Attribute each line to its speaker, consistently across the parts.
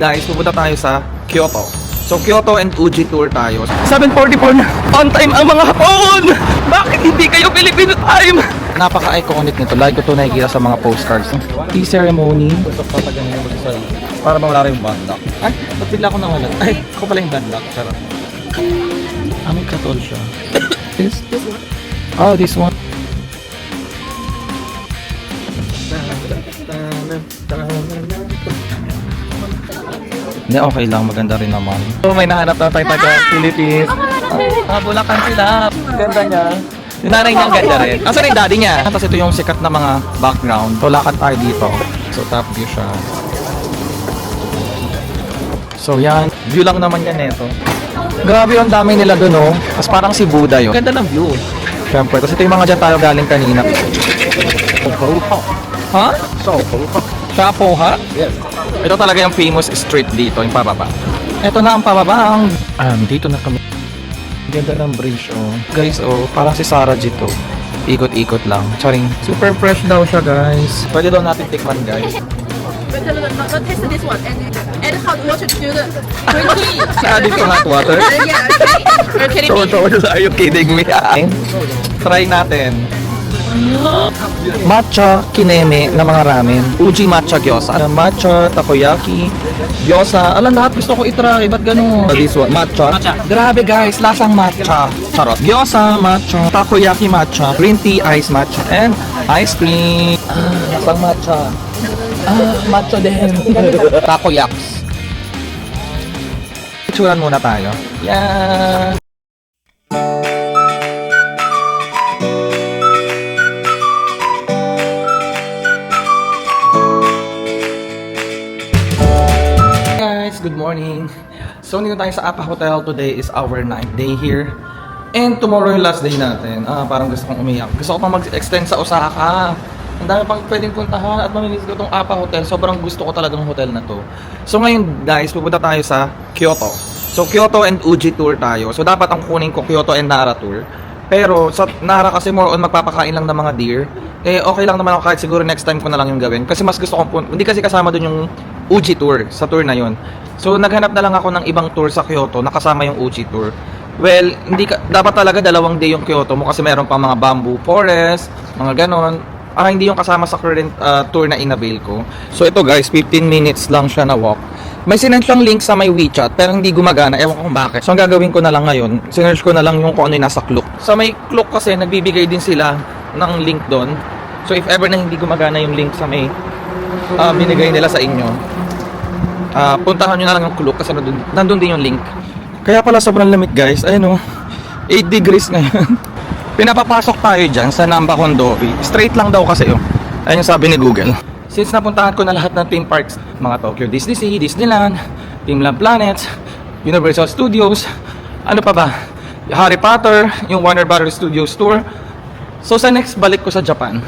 Speaker 1: Guys, pupunta tayo sa Kyoto. So, Kyoto and Uji tour tayo. 7:44 na. On time ang mga Hapon! Bakit hindi kayo Filipino time? Napaka-iconic nito. Like ko ito nakikita sa mga postcards. Tea ceremony. Para mawala rin yung bad luck. Ay, ba't bigla ako nawala? Ay, ako pala yung bad luck. Charot. May katol siya. This one? Oh, this one. Hindi, okay lang. Maganda rin naman. So, may nahanap na tayo taga-Philippines. Bulacan sila. Ganda niya. Yung nanay niya ang ganda rin. Asan yung daddy niya? Tapos ito yung sikat na mga background. So, lakad tayo dito. So, top view siya. So, yan. View lang naman yan neto. Grabe yung dami nila dun, oh. Tapos parang si Buddha yun. Ganda ng view. Siyempre. Tapos ito yung mga dyan tayo galing kanina. Ha? Shapo, ha? Yes. Ito talaga yung famous street dito, yung pababa. Ito na ang pababa. Dito na kami. Ganda ng bridge, oh. Guys, oh, parang si Sarah dito. Ikot-ikot lang. Charing. Super fresh daw siya, guys. Pwede daw natin tikman, guys.
Speaker 2: But not taste this one and hot water to the green tea.
Speaker 1: Adding to hot water?
Speaker 2: Yeah, okay. Are you kidding me?
Speaker 1: Are you kidding me? Try natin. Matcha kineme na mga ramen. Uji matcha gyoza. Matcha, takoyaki, gyoza. Alam, lahat gusto ko itry. Ba't ganun? This one, matcha. Grabe guys, lasang matcha. Charot. Gyoza, matcha, takoyaki matcha, green tea, ice matcha, and ice cream. Lasang matcha. Matcha din. Takoyaks. Picturean muna tayo. Yeah. Good morning. So, dito tayo sa Apa Hotel. Today is our 9th day here. And tomorrow yung last day natin. Parang gusto kong umiyak. Gusto ko pang mag-extend sa Osaka. Ang dami pang pwedeng puntahan at mamimiss ko itong Apa Hotel. Sobrang gusto ko talagang hotel na to. So, ngayon guys, pupunta tayo sa Kyoto. So, Kyoto and Uji tour tayo. So, dapat ang kunin ko Kyoto and Nara tour. Pero sa Nara kasi more on magpapakain lang ng mga deer. Okay lang naman ako kahit siguro next time ko na lang yung gawin. Kasi mas gusto kong hindi kasi kasama dun yung Uji tour sa tour na yon. So naghanap na lang ako ng ibang tour sa Kyoto na kasama yung Uji tour. Well, dapat talaga 2 day yung Kyoto mo kasi meron pang mga bamboo forest, mga ganon. Hindi yung kasama sa current tour na inavail ko. So ito guys, 15 minutes lang siya na walk. May sinend siyang link sa my WeChat pero hindi gumagana. Ewan ko kung bakit. So ang gagawin ko na lang ngayon, sinerge ko na lang yung kung ano yung nasa Klook. Sa may Klook kasi nagbibigay din sila ng link doon. So if ever na hindi gumagana yung link sa may binigay nila sa inyo, puntahan nyo na lang yung Klook kasi nandun din yung link. Kaya pala sobrang lamig guys. Ayun o, 8 degrees ngayon. Pinapapasok tayo dyan sa Namba Kondori. Straight lang daw kasi yun. Ayun yung sabi ni Google. Since napuntahan ko na lahat ng theme parks, mga Tokyo Disney Sea, Disneyland, Dreamland Planet, Universal Studios, ano pa ba? Harry Potter, yung Warner Brothers Studios tour. So sa next balik ko sa Japan,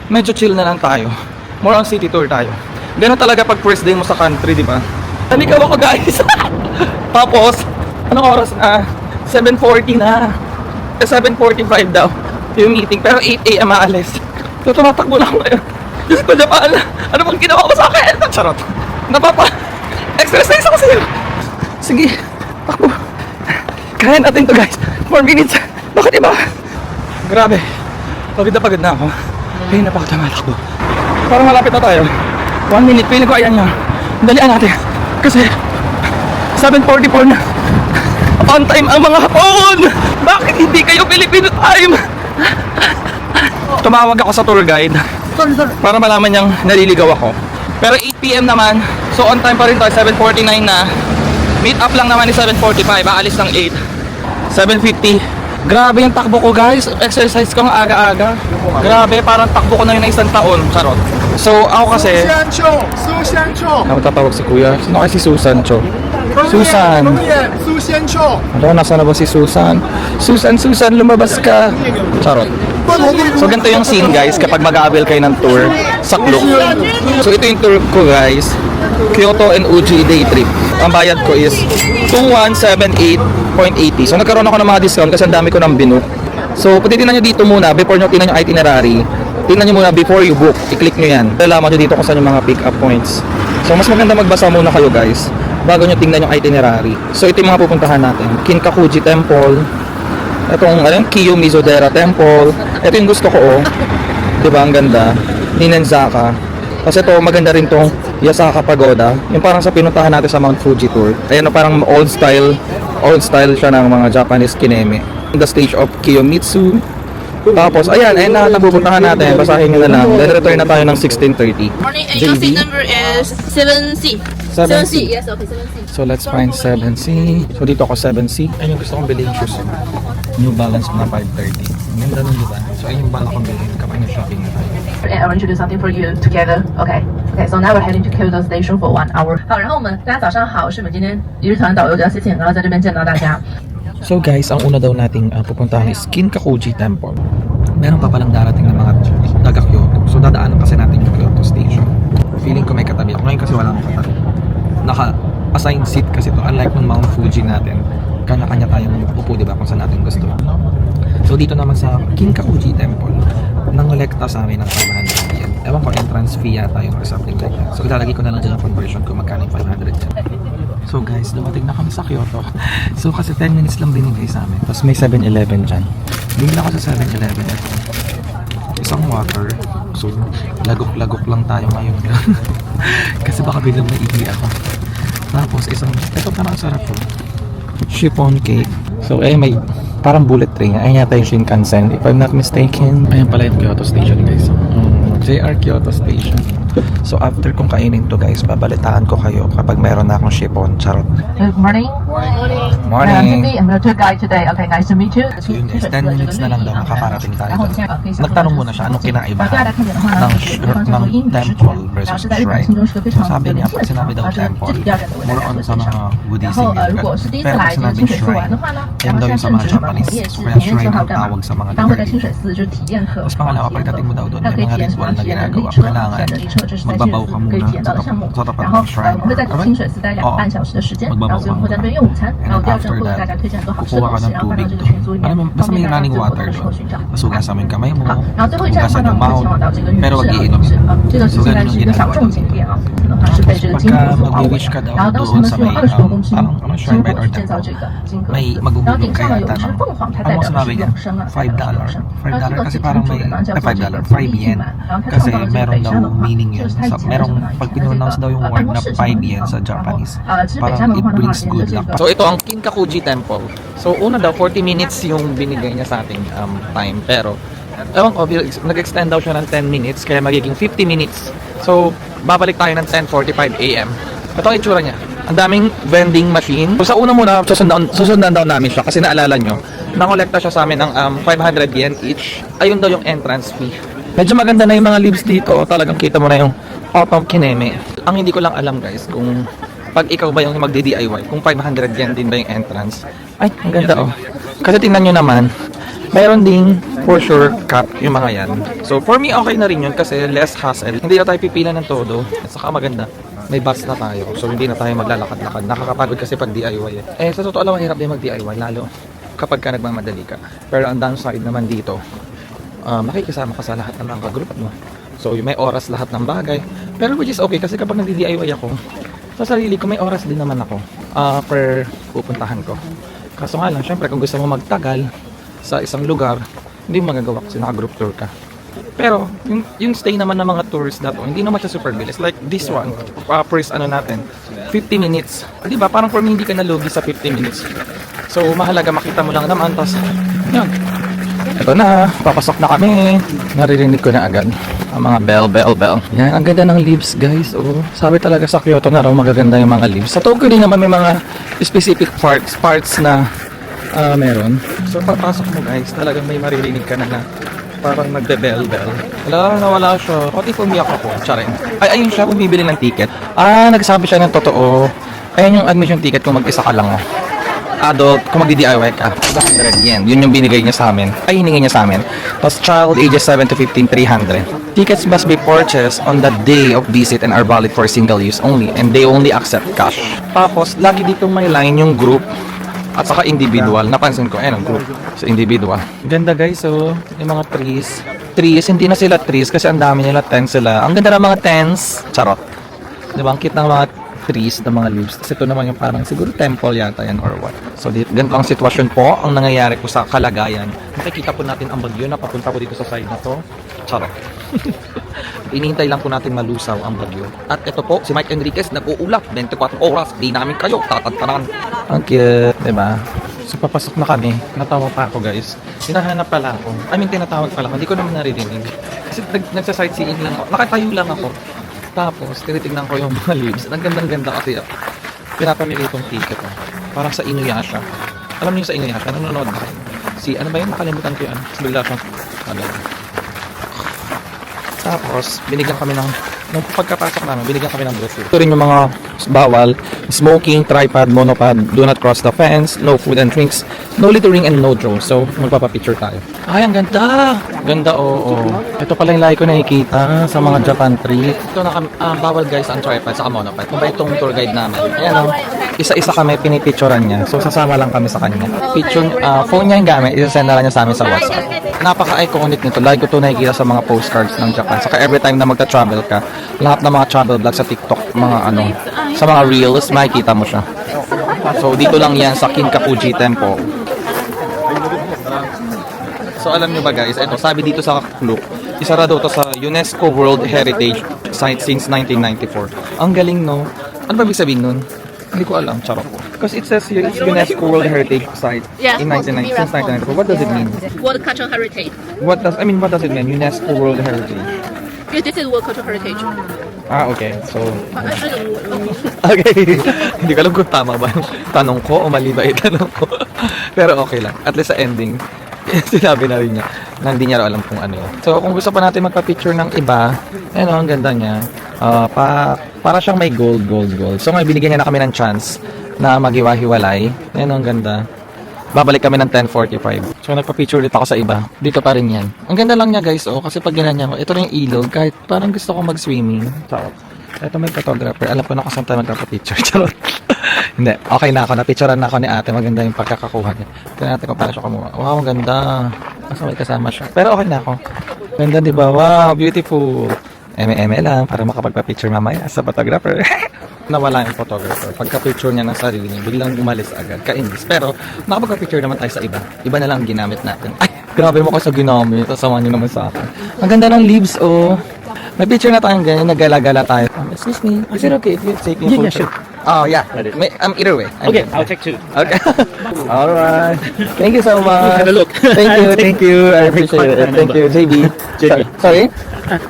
Speaker 1: medyo chill na lang tayo. More on city tour tayo. Ganun talaga pag first day mo sa country, di ba? Naligaw ako guys. Tapos, anong oras na? 7:40 na. 7:45 daw yung meeting, pero 8 AM aalis. So tumatakbo na ako ngayon. Diyos ko, Japan! Ano bang ginawa ko sa akin? Charot! Exercise ako sa'yo! Sige, takbo. Kaya natin to guys. 4 minutes. Bakit iba? Grabe. Pagod na ako. Kaya napakatamalakbo. Parang malapit na tayo. 1 minute. Feeling ko ayan nyo. Dalian natin. Kasi 7:44 na. On time ang mga Hapon! Bakit hindi kayo Filipino time? Tumawag ako sa tour guide. Para malaman niyang naliligaw ako. Pero 8 PM naman. So on time pa rin tayo. 7:49 na. Meet up lang naman ni 7:45. Aalis ng 8. 7:50. Grabe yung takbo ko guys. Exercise ko ng aga-aga. Grabe, parang takbo ko na yun na 1 taon. Charot. So ako kasi tatawag si kuya. Sino kasi si Susan Cho? Susan. Ano, nasa na ba si Susan? Susan, lumabas ka. Charot. So ganito yung scene guys kapag mag-aabil kayo ng tour sa Klook. So ito yung tour ko guys. Kyoto and Uji day trip. Ang bayad ko is 2178.80. So nagkaroon ako ng mga discount kasi ang dami ko nang binook. So patitignan nyo dito muna before nyo tingnan yung itinerary. Tingnan nyo muna before you book. I-click nyo yan. Lalaman nyo dito kung saan yung mga pick up points. So mas maganda magbasa muna kayo guys bago nyo tingnan yung itinerary. So ito yung mga pupuntahan natin. Kinkakuji Temple. Itong Kiyomizu-dera Temple. Ito yung gusto ko oh. Diba ang ganda? Ninenzaka. Kasi ito maganda rin tong Yasaka Pagoda. Yung parang sa pinuntahan natin sa Mount Fuji tour. Ayan parang old style siya ng mga Japanese kineme. The stage of Kiyomitsu. Tapos, ayan na napupuntahan natin. Basahin nyo na lang. Then return na tayo ng 16:30.
Speaker 2: Morning, and your seat number is 7C.
Speaker 1: 7C.
Speaker 2: Yes, okay, 7C.
Speaker 1: So, let's find 7C. So, dito ako 7C. Ayun yung gusto kong bilhin shoes. New Balance na 530. Ang ganda nun, diba? So, ayun yung bala kong bilhin kapag na-shopping na tayo.
Speaker 3: And I want to do something for you together. Okay. Okay. So now we're heading to Kyoto Station for 1 hour. 好，然后我们大家早上好，是我们今天一日团导游叫 CC， 然后在这边见到大家。
Speaker 1: So guys, ang una daw nating pupuntahan is Kinkakuji Temple. Meron pa palang darating na mga taga Kyoto. So dadaanan kasi natin yung Kyoto Station. Feeling ko may katabi ako. Ngayon kasi wala akong katabi. Naka-assigned seat kasi to. Unlike nung Mount Fuji natin, kanya-kanya tayong upo, diba? Kung saan natin gusto. So dito naman sa Kinkakuji Temple, nangolekta sa amin ng 500 yen. Ewan ko, entrance fee yata yun or something like that. So ilalagay ko na lang dyan ang conversion ko magkano yung 500 yen. So guys, dumating na kami sa Kyoto. So kasi 10 minutes lang binigay sa amin. Tapos may 7-Eleven dyan. Bigla ako sa 7-Eleven. Ito. Isang water. So lagok-lagok lang tayo ngayon. Kasi baka biglang maiihi ako. Tapos isang, ito parang sarap to. Chiffon cake. So may parang bullet train. Ayun yata yung Shinkansen. If I'm not mistaken. Ayun pala yung Kyoto Station guys. JR Kyoto Station. So after kong kainin to guys, babalitaan ko kayo kapag meron na akong chiffon. Charot.
Speaker 3: Good morning.
Speaker 1: Morning!
Speaker 3: I'm your tour guide today. Okay, nice to meet you.
Speaker 1: So yun guys, 10 minutes na lang daw makakarating tayo doon. Nagtanong muna siya anong kinaibahan ng temple versus shrine. So sabi niya, pag sinabi daw temple, more on sa mga Buddhism yun. Pero pag sinabi shrine, yan daw yung sa mga Japanese. Kaya shrine ang tawag sa mga lugar dito. Tapos pangalawa, pagdating mo daw doon, may mga ritual na ginagawa. Kailangan magbabaw ka muna sa tapat ng shrine. Oo, magbabaw ka muna. And then after that, kukuha ka ng tubig doon. Basta may running water doon. Masugasan mo yung kamay mo, hugasan yung mouth, pero wag iinumin. So ganun yung ginagawa doon. Pagka mag-wish ka daw doon sa may shrine by or temple, may maguhulog ka yata ng, ano mo sinabi niya? $5. $5 kasi parang may, $5, 5 yen. Kasi meron daw meaning yun. Merong, pag pinonounce daw yung word na 5 yen sa Japanese, parang it brings good luck. So ito ang Kinkakuji Temple. So una daw 40 minutes yung binigay niya sa ating time, pero ewan ko, nag-extend daw siya ng 10 minutes kaya magiging 50 minutes. So babalik tayo ng 10:45 AM. Ito ang itsura niya. Ang daming vending machine. So sa una muna susundan daw namin siya kasi naalala nyo, nangolekta siya sa amin ng 500 yen each. Ayun daw yung entrance fee. Medyo maganda na yung mga leaves dito. Talagang kita mo na yung autumn kineme. Ang hindi ko lang alam guys kung pag ikaw ba yung magdi-DIY, kung 500 yen din ba yung entrance. Ay, ang ganda oh. Kasi tingnan nyo naman, mayroon ding for sure cap yung mga yan. So for me okay na rin yun kasi less hassle. Hindi na tayo pipila ng todo. At saka maganda, may bus na tayo. So hindi na tayo maglalakad-lakad. Nakakapagod kasi pag DIY eh. Sa totoo lang, hirap din mag-DIY lalo kapag ka nagmamadali ka. Pero ang downside naman dito, makikisama ka sa lahat ng mga group mo. So may oras lahat ng bagay. Pero which is okay kasi kapag nagdi-DIY ako, sa sarili ko may oras din naman ako per pupuntahan ko. Kaso nga lang, syempre kung gusto mo magtagal sa isang lugar, hindi mo magagawa kasi naka-group tour ka. Pero yung stay naman ng mga tours na to, hindi naman siya super bilis. Like this one, first natin, 50 minutes. Di ba? Parang for me hindi ka nalugi sa 50 minutes. So mahalaga makita mo lang naman. Tapos yun. Ito na, papasok na kami. Naririnig ko na agad ang mga bell. Yan, ang ganda ng leaves guys. Oh, sabi talaga sa Kyoto na raw magaganda yung mga leaves. Sa Tokyo din naman may mga specific parts na meron. So papasok mo guys, talagang may maririnig ka na parang nagbe-bell. Wala, nawala siya. What if umiyak ako? Charing. Ay, ayun siya, bumibili ng ticket. Nagsabi siya ng totoo. Ayun yung admission ticket kung mag-isa ka lang. Adult, kung magdi-DIY ka, 100 yen. Yun yung binigay niya sa amin. Ay, hiningi niya sa amin. Tapos child ages 7 to 15, 300. Tickets must be purchased on the day of visit and are valid for single use only. And they only accept cash. Tapos, lagi dito may line yung group at saka individual. Napansin ko, ayun ang group sa individual. Ganda guys, so yung mga trees, hindi na sila trees kasi ang dami nila, tents sila. Ang ganda ng mga tents, charot. Diba, ang cute ng mga trees, ng mga leaves. Kasi ito naman yung parang siguro temple yata yan or what. So, ganito ang sitwasyon po ang nangyayari po sa kalagayan. Nakikita po natin ang bagyo na papunta po dito sa side na to. Charot. Inihintay lang po natin malusaw ang bagyo. At ito po, si Mike Enriquez nag-uulap 24 oras. Di namin kayo tatantanan. Ang cute, diba? So, papasok na kami. Natawa pa ako, guys. Hinahanap pala ako. I mean, tinatawag pala ako. Hindi ko naman naririnig. Kasi nagsa-sightseeing lang ako. Nakatayo lang ako. Tapos, tinitignan ko yung mga leaves. Ang gandang-ganda kasi pinapamili itong ticket. Parang sa Inuyasha. Alam niyo sa Inuyasha, nanonood na kayo. Ano ba yun? Nakalimutan ko yun. Bigla siyang, Tapos, binigyan kami nung pagkapasok namin, binigyan kami ng brochure. Ito rin yung mga bawal, smoking, tripod, monopod, do not cross the fence, no food and drinks, no littering and no drones. So, magpapapicture tayo. Ay, ang ganda! Ganda, oo. Ito pala yung lagi ko nakikita sa mga Japan trip. Ito na kami, bawal guys ang tripod sa monopod. Kung ba itong tour guide namin. Ayan o, isa-isa kami pinipicturean niya. So, sasama lang kami sa kanya. Picture, phone niya yung gamit, isasend na lang niya sa amin sa WhatsApp. Napaka-iconic nito. Lagi ko ito nakikita sa mga postcards ng Japan. Saka every time na magta-travel ka, lahat ng mga travel vlogs sa TikTok, sa mga reels, makikita mo siya. So, dito lang yan sa Kinkakuji Temple. So, alam nyo ba guys, ito, sabi dito sa clue, isa daw to sa UNESCO World Heritage Site since 1994. Ang galing, no? Ano ba ibig sabihin nun? Hindi ko alam, charot po. Because it says here, it's UNESCO World Heritage Site in 1990, since 1994. What does it mean?
Speaker 2: World Cultural Heritage.
Speaker 1: What does it mean? UNESCO World Heritage.
Speaker 2: Because this is World Cultural Heritage.
Speaker 1: Ah, okay. So,
Speaker 2: I don't know.
Speaker 1: okay. Hindi ko alam kung tama ba yung tanong ko o mali ba yung tanong ko. Pero okay lang. At least sa ending, sinabi na rin niya na hindi niya alam kung ano yun. So, kung gusto pa natin magpa-picture ng iba, ayun, ang ganda niya. Para siyang may gold. So, ngayon binigyan niya na kami ng chance na maghiwa-hiwalay. Ayun, ang ganda. Babalik kami ng 10:45. So, nagpa-picture ulit ako sa iba. Dito pa rin yan. Ang ganda lang niya, guys, kasi pag ginanya ko, ito rin yung ilog. Kahit parang gusto ko mag-swimming. Charot. Ito may photographer. Alam ko na kung saan tayo magpa-picture. Charot. Hindi. Okay na ako. Napicturean na ako ni ate. Maganda yung pagkakakuha niya. Tignan natin kung paano siya kumuha. Wow, ang ganda. Kasi may kasama siya. Pero okay na ako. Ganda, di ba? Wow, beautiful. Eme lang para makapagpa-picture mamaya sa photographer. Nawala yung photographer. Pagka-picture niya ng sarili niya, biglang umalis agad. Ka-English. Pero, nakapagpa-picture naman tayo sa iba. Iba na lang ginamit natin. Ay, grabe mo ko sa ginamit. Kasama niyo naman sa akin. Ang ganda ng leaves, oh. May picture na tayong ganyan. Nagala-gala tayo. Excuse me. Is it okay if you take me a photo? Yeah, sure. Oh, yeah. Either way.
Speaker 4: Okay, I'll take two.
Speaker 1: Okay. Alright. Thank you so much.
Speaker 4: Have a look.
Speaker 1: Thank you. I appreciate it. Thank you. JB. Sorry?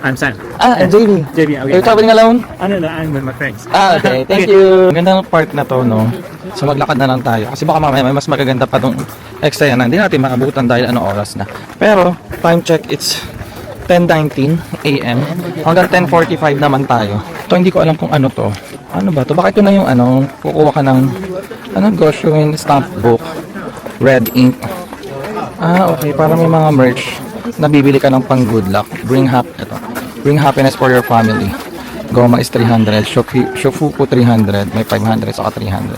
Speaker 4: I'm Sam.
Speaker 1: And JB.
Speaker 4: JB, okay.
Speaker 1: You're traveling alone?
Speaker 4: No, I'm with my friends.
Speaker 1: Okay. Thank you. Ganda ng part na to, no? So maglakad na lang tayo. Kasi baka mamaya may mas magaganda pa tong extra yan. Hindi natin maabutan dahil ano oras na. Pero, time check, it's 10:19 AM. Hanggang 10:45 naman tayo. Ito, hindi ko alam kung ano to. Ano ba to? Baka ito na yung kukuha ka ng, gosh, yung stamp book. Red ink. Okay. Para may mga merch. Nabibili ka ng pang good luck. Bring happiness for your family. Goma is 300. Shofuku 300. May 500 saka 300.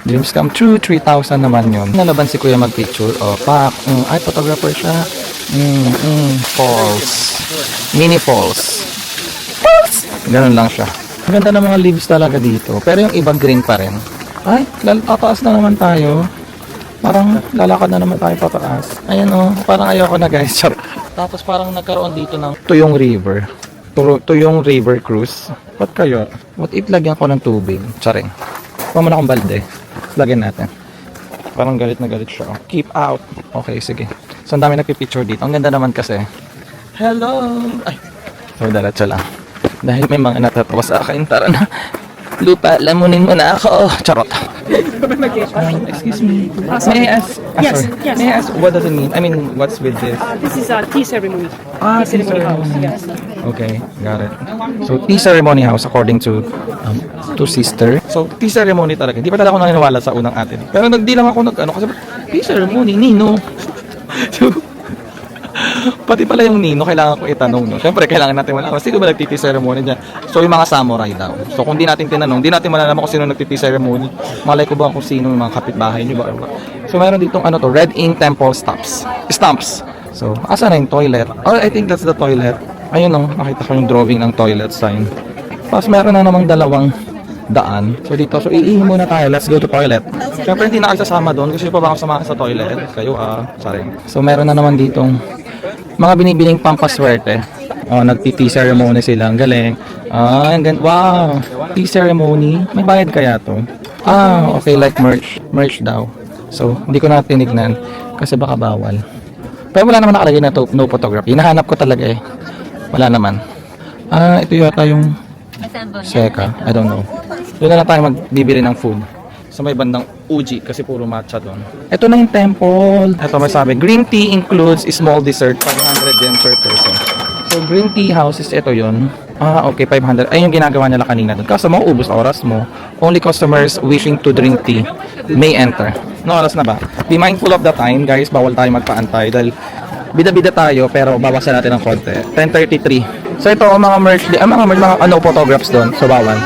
Speaker 1: Dreams come true, 3,000 naman yun. Nalaban si Kuya mag-picture. Pak. Ay, photographer siya. Falls. Mini falls. Ganun lang siya. Ang ganda ng mga leaves talaga dito. Pero yung iba green pa rin. Ay, tataas na naman tayo. Parang lalakad na naman tayo pataas. Ayan parang ayoko na guys. Tapos parang nagkaroon dito ng Tuyong River. Tuyong River Cruise. What kayo? What if lagyan ko ng tubig? Charing. Kuha mo na akong balde. Lagyan natin. Parang galit na galit siya. Keep out. Okay, sige. So, ang dami nagpipicture dito. Ang ganda naman kasi. Hello! Ay! So, dalatsa lang. Dahil may mga natatawa sa akin. Tara na. Lupa, lamunin mo na ako. Charot. Excuse me. May I ask?
Speaker 5: Yes.
Speaker 1: May I ask, what does it mean? I mean, what's with this?
Speaker 5: This is a tea ceremony.
Speaker 1: Tea
Speaker 5: ceremony house. Yes.
Speaker 1: Okay, got it. So, tea ceremony house according to sister. So, tea ceremony talaga. Hindi pa talaga ako naniniwala sa unang atin. Pero di lang ako kasi tea ceremony, Nino. So, pati pala yung Nino, kailangan ko itanong, no? Siyempre, kailangan natin malaman. Sino ba nagtiti ceremony dyan? So, yung mga samurai daw. So, kung di natin tinanong, di natin malalaman kung sino nagtiti ceremony. Malay ko ba kung sino yung mga kapitbahay nyo ba? So, meron ditong red ink temple stamps. So, asa na yung toilet? Oh, I think that's the toilet. Ayun, nakita ko yung drawing ng toilet sign. Tapos meron na namang dalawang daan. So dito, so iihi muna tayo. Let's go to toilet. Siyempre hindi na kayo sasama doon. Gusto nyo pa ba ako samahan sa toilet? Kayo sorry. So meron na naman ditong mga binibining pampaswerte. Nag-tea ceremony sila. Ang galing. Wow! Tea ceremony. May bayad kaya to? Okay. Like merch. Merch daw. So, hindi ko na tinignan. Kasi baka bawal. Pero wala naman nakalagay na to, no photography. Hinahanap ko talaga eh. Wala naman. Ito yata yung Seka. I don't know. Doon na lang tayo magbibili ng food. Sa may bandang Uji kasi puro matcha doon. Ito na yung temple. Ito may sabi, green tea includes small dessert, 500 yen per person. So green tea houses, ito yun. Okay, 500. Ay yung ginagawa nila kanina doon. Kaso mauubos oras mo. Only customers wishing to drink tea may enter. No oras na ba? Be mindful of the time, guys. Bawal tayo magpaantay dahil bida-bida tayo pero bawasan natin ng konti. 10:33. So ito mga merch, mga photographs doon. So bawal.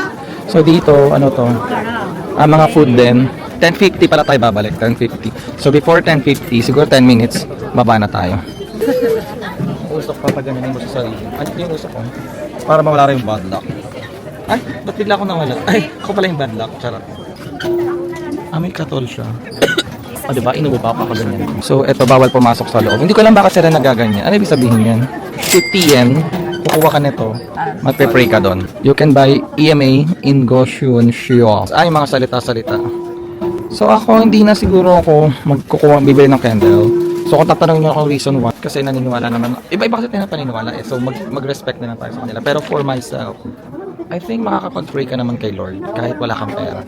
Speaker 1: So dito, mga food din. 10:50 pala tayo babalik, 10:50. So before 10:50, siguro 10 minutes, baba na tayo. Usok pa pagamitin mo sa sarili. Ano yung usok ko? Para mawala rin yung bad luck. Ay, ba't bigla ako nawala? Ay, ako pala yung bad luck. Charot. May katol siya. Diba? Inuupa pa ako ganyan. So, eto, bawal pumasok sa loob. Hindi ko lang bakit sila nagaganyan. Ano ibig sabihin yan? 50 yen, kukuha ka nito, magpe-pray ka doon. You can buy EMA in Goshun Shio. Yung mga salita-salita. So, ako, hindi na siguro ako bibili ng candle. So, kung tatanungin nyo ako reason why, kasi naniniwala naman. Iba-iba kasi tayo paniniwala eh. So, mag-respect na lang tayo sa kanila. Pero for myself, I think makakapag-pray ka naman kay Lord kahit wala kang pera.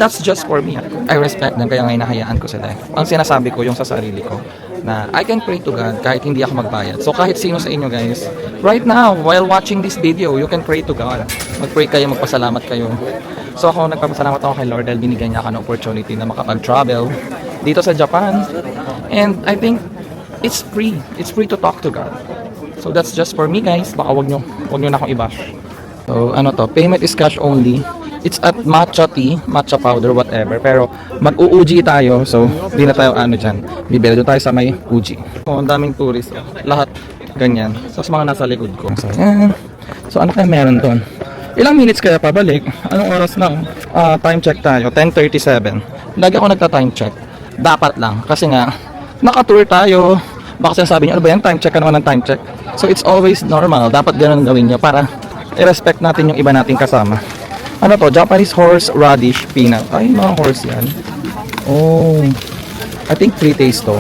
Speaker 1: That's just for me. I respect them kaya ngayon nahayaan ko sila. Ang sinasabi ko yung sa sarili ko na I can pray to God kahit hindi ako magbayad. So kahit sino sa inyo guys, right now while watching this video, you can pray to God. Mag-pray kayo, magpasalamat kayo. So ako nagpapasalamat ako kay Lord dahil binigyan niya ako ng opportunity na makapag-travel dito sa Japan. And I think it's free. It's free to talk to God. So that's just for me guys. Baka wag nyo na akong i-bash. So payment is cash only. It's at matcha tea, matcha powder, whatever. Pero mag-uuji tayo. So, di na tayo dyan. Bibili doon tayo sa may Uji. Ang daming tourist. Lahat ganyan. So, sa mga nasa likod ko. So, yan. So, ano kaya meron doon? Ilang minutes kaya pabalik? Anong oras na? Time check tayo. 10:37. Lagi ako nagta-time check. Dapat lang. Kasi nga, naka-tour tayo. Baka sinasabi niyo, ano ba yan? Time check ka naman ng time check. So, it's always normal. Dapat ganun gawin niyo para i-respect natin yung iba nating kasama. Japanese horse radish peanut. Ay, mga horse yan. Oh. I think free taste to.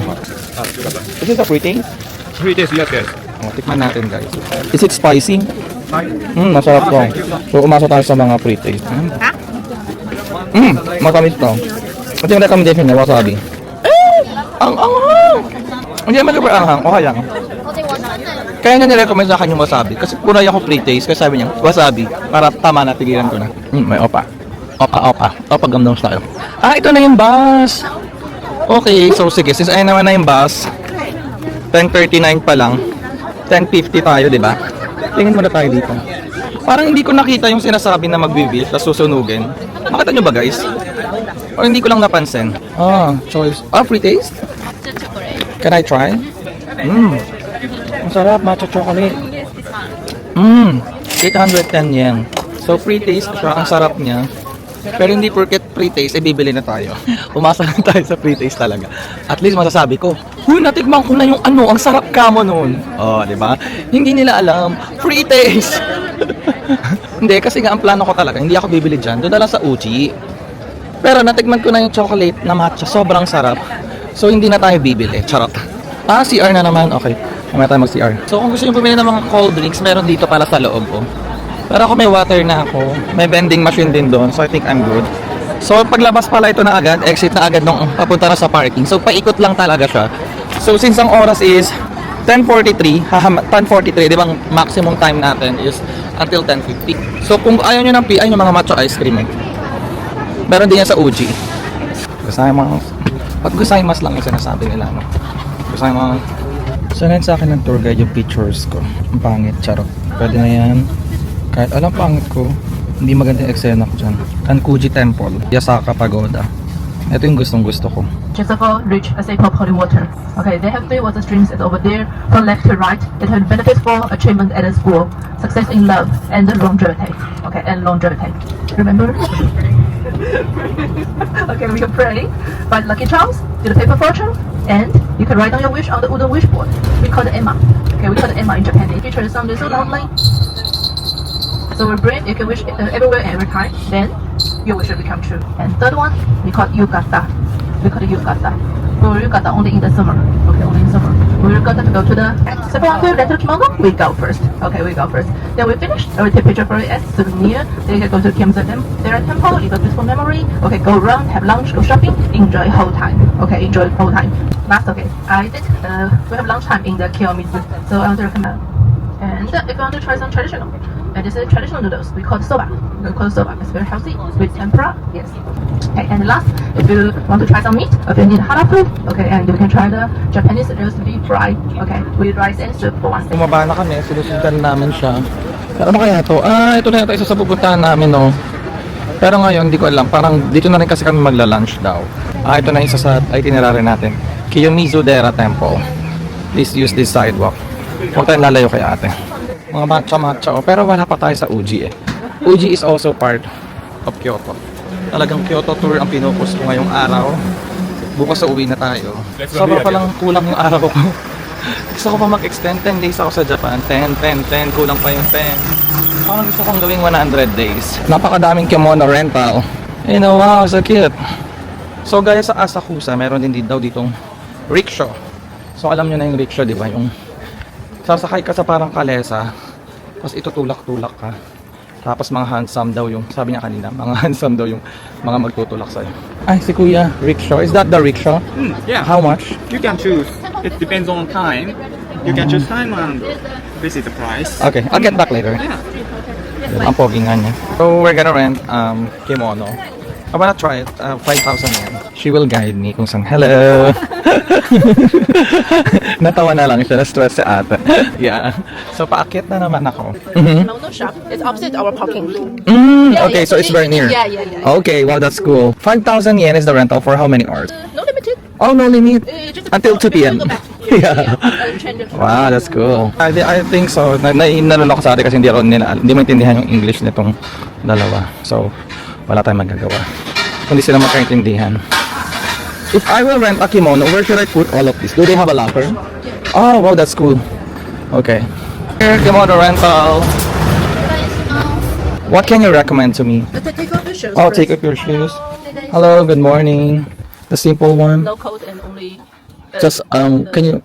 Speaker 1: Is it a free taste?
Speaker 4: 3 days, yes.
Speaker 1: Tikman natin guys. Is it spicy? Masarap to. So, umasa tayo sa mga free taste. Matamis to. Ito yung recommendation niya, wasabi. Ang hindi naman super anghang. O kaya. Kaya niya nirecommend sa akin yung wasabi. Kasi punay ako pre-taste. Kasi sabi niya, wasabi. Para tama na, tigilan ko na. May opa. Opa gumdom style. Ito na yung bus. Okay, so sige. Since ayun naman na yung bus, 10:39 pa lang. 10:50 tayo, di ba? Tingin muna tayo dito. Parang hindi ko nakita yung sinasabi na magbibil, tapos susunugin. Makita nyo ba guys? O hindi ko lang napansin. Choice. Free taste? Can I try? Masarap, matcha chocolate. 810 yen. So free taste siya, ang sarap niya. Pero hindi porket free taste, bibili na tayo. Umasa lang tayo sa free taste talaga. At least masasabi ko, natikman ko na yung ang sarap ka mo noon. Di ba? Hindi nila alam, free taste. Hindi, kasi nga ang plano ko talaga, hindi ako bibili dyan. Doon na lang sa Uji. Pero natikman ko na yung chocolate na matcha, sobrang sarap. So hindi na tayo bibili, charot. CR na naman, okay. Mamaya tayo mag-CR. So kung gusto nyo bumili ng mga cold drinks, meron dito pala sa loob. Pero ako may water na ako. May vending machine din doon. So I think I'm good. So paglabas pala ito na agad, exit na agad nung papunta na sa parking. So paikot lang talaga siya. So since ang oras is 10:43, 10:43, di ba maximum time natin is until 10:50. So kung ayaw nyo ng PI, yung mga matcha ice cream meron din yan sa Uji. Gozaimasu lang yung sinasabi nila. Gozaimasu. Sanayin sa akin ng tour guide yung pictures ko. Ang pangit, charot. Pwede na yan. Kahit alam pangit ko, hindi maganda yung eksena ko dyan. Kankuji Temple, Yasaka Pagoda. Ito yung gustong gusto ko.
Speaker 3: Joseph Rich Asapo Holy Water. Okay, they have 3 water streams over there from left to right. It has benefits for achievement at the school, success in love, and longevity. Okay, and longevity. Remember? Okay, we can pray. Find lucky charms, do the paper fortune, and you can write down your wish on the wooden wish board. We call it Emma. Okay, we call it Emma in Japan. It features something so lovely. So we bring, you can wish everywhere, every time. Then your wish will become true. And third one, we call it Yukata. We call it Yukata. We will Yukata only in the summer. Okay, only in summer. We will to go to the Sepulchre Rental Kimono. We go first. Okay, we go first. Then we finish. I will take picture for it as souvenir. Then you can go to Kiamsa There are temple, leave a peaceful memory. Okay, go around, have lunch, go shopping, enjoy whole time. Okay, enjoy the whole time. Last, okay, I did. We have lunch time in the Kiyomizu, so I want to recommend. And if you want to try some traditional, and this is traditional noodles. We call it soba. We call it soba. It's very healthy with tempura. Yes. Okay, and last, if you want to try some meat, if you need halal food, okay, and you can try the Japanese roast beef fry. Okay, with rice and soup for one day.
Speaker 1: Bumaba na kami, sinusundan namin siya. Pero ano kaya to? Ito na yata isa sa pupuntahan namin, no? Pero ngayon, hindi ko alam. Parang dito na rin kasi kami magla-lunch daw. Ito na isa sa itinerary natin. Kiyomizu Dera Temple. Please use this sidewalk. Huwag tayong lalayo kay ate. Mga matcha-matcha, oh. Pero wala pa tayo sa Uji eh. Uji is also part of Kyoto. Talagang Kyoto tour ang pinupost ko ngayong araw. Bukas sa uwi na tayo. Sobra palang kulang yung araw ko. Gusto ko pa mag-extend 10 days ako sa Japan. 10, kulang pa yung 10. Parang gusto kong gawing 100 days. Napakadaming kimono rental. You know, wow, so cute. So gaya sa Asakusa, meron din daw ditong rickshaw. So alam nyo na yung rickshaw, di ba? Yung sasakay ka sa parang kalesa, tapos itutulak-tulak ka. Tapos mga handsome daw yung, sabi niya kanina, mga handsome daw yung mga magtutulak sa'yo. Ay, si Kuya, rickshaw. Is that the rickshaw?
Speaker 4: Yeah.
Speaker 1: How much?
Speaker 4: You can choose. It depends on time. You can choose time and this is the price.
Speaker 1: Okay, I'll get back later. Ang pogi nga niya. So, we're gonna rent kimono. I wanna try it. 5,000 yen. She will guide me kung saan. Hello! Natawa na lang siya. Na-stress si ate. Yeah. So, paakyat na naman ako.
Speaker 2: Kimono shop is opposite our parking.
Speaker 1: Okay, so it's very near.
Speaker 2: Yeah.
Speaker 1: Okay, wow, that's cool. 5,000 yen is the rental for how many hours?
Speaker 2: No limited.
Speaker 1: Oh, no limit.
Speaker 2: Just
Speaker 1: Until 2 p.m.
Speaker 2: Go back.
Speaker 1: Yeah.
Speaker 2: Change it.
Speaker 1: Wow, that's cool. I think so. Nanulok sa atin kasi hindi maintindihan yung English nitong dalawa. So, wala tayong magagawa. Kundi sila magkaintindihan. If I will rent a kimono, where should I put all of this? Do they have a locker? Oh, wow, that's cool. Okay. Here, kimono rental. What can you recommend to me?
Speaker 2: Take off your shoes.
Speaker 1: I'll
Speaker 2: first.
Speaker 1: take off your shoes. Hello, good morning. The simple one.
Speaker 2: No coat and only.
Speaker 1: Just, can you,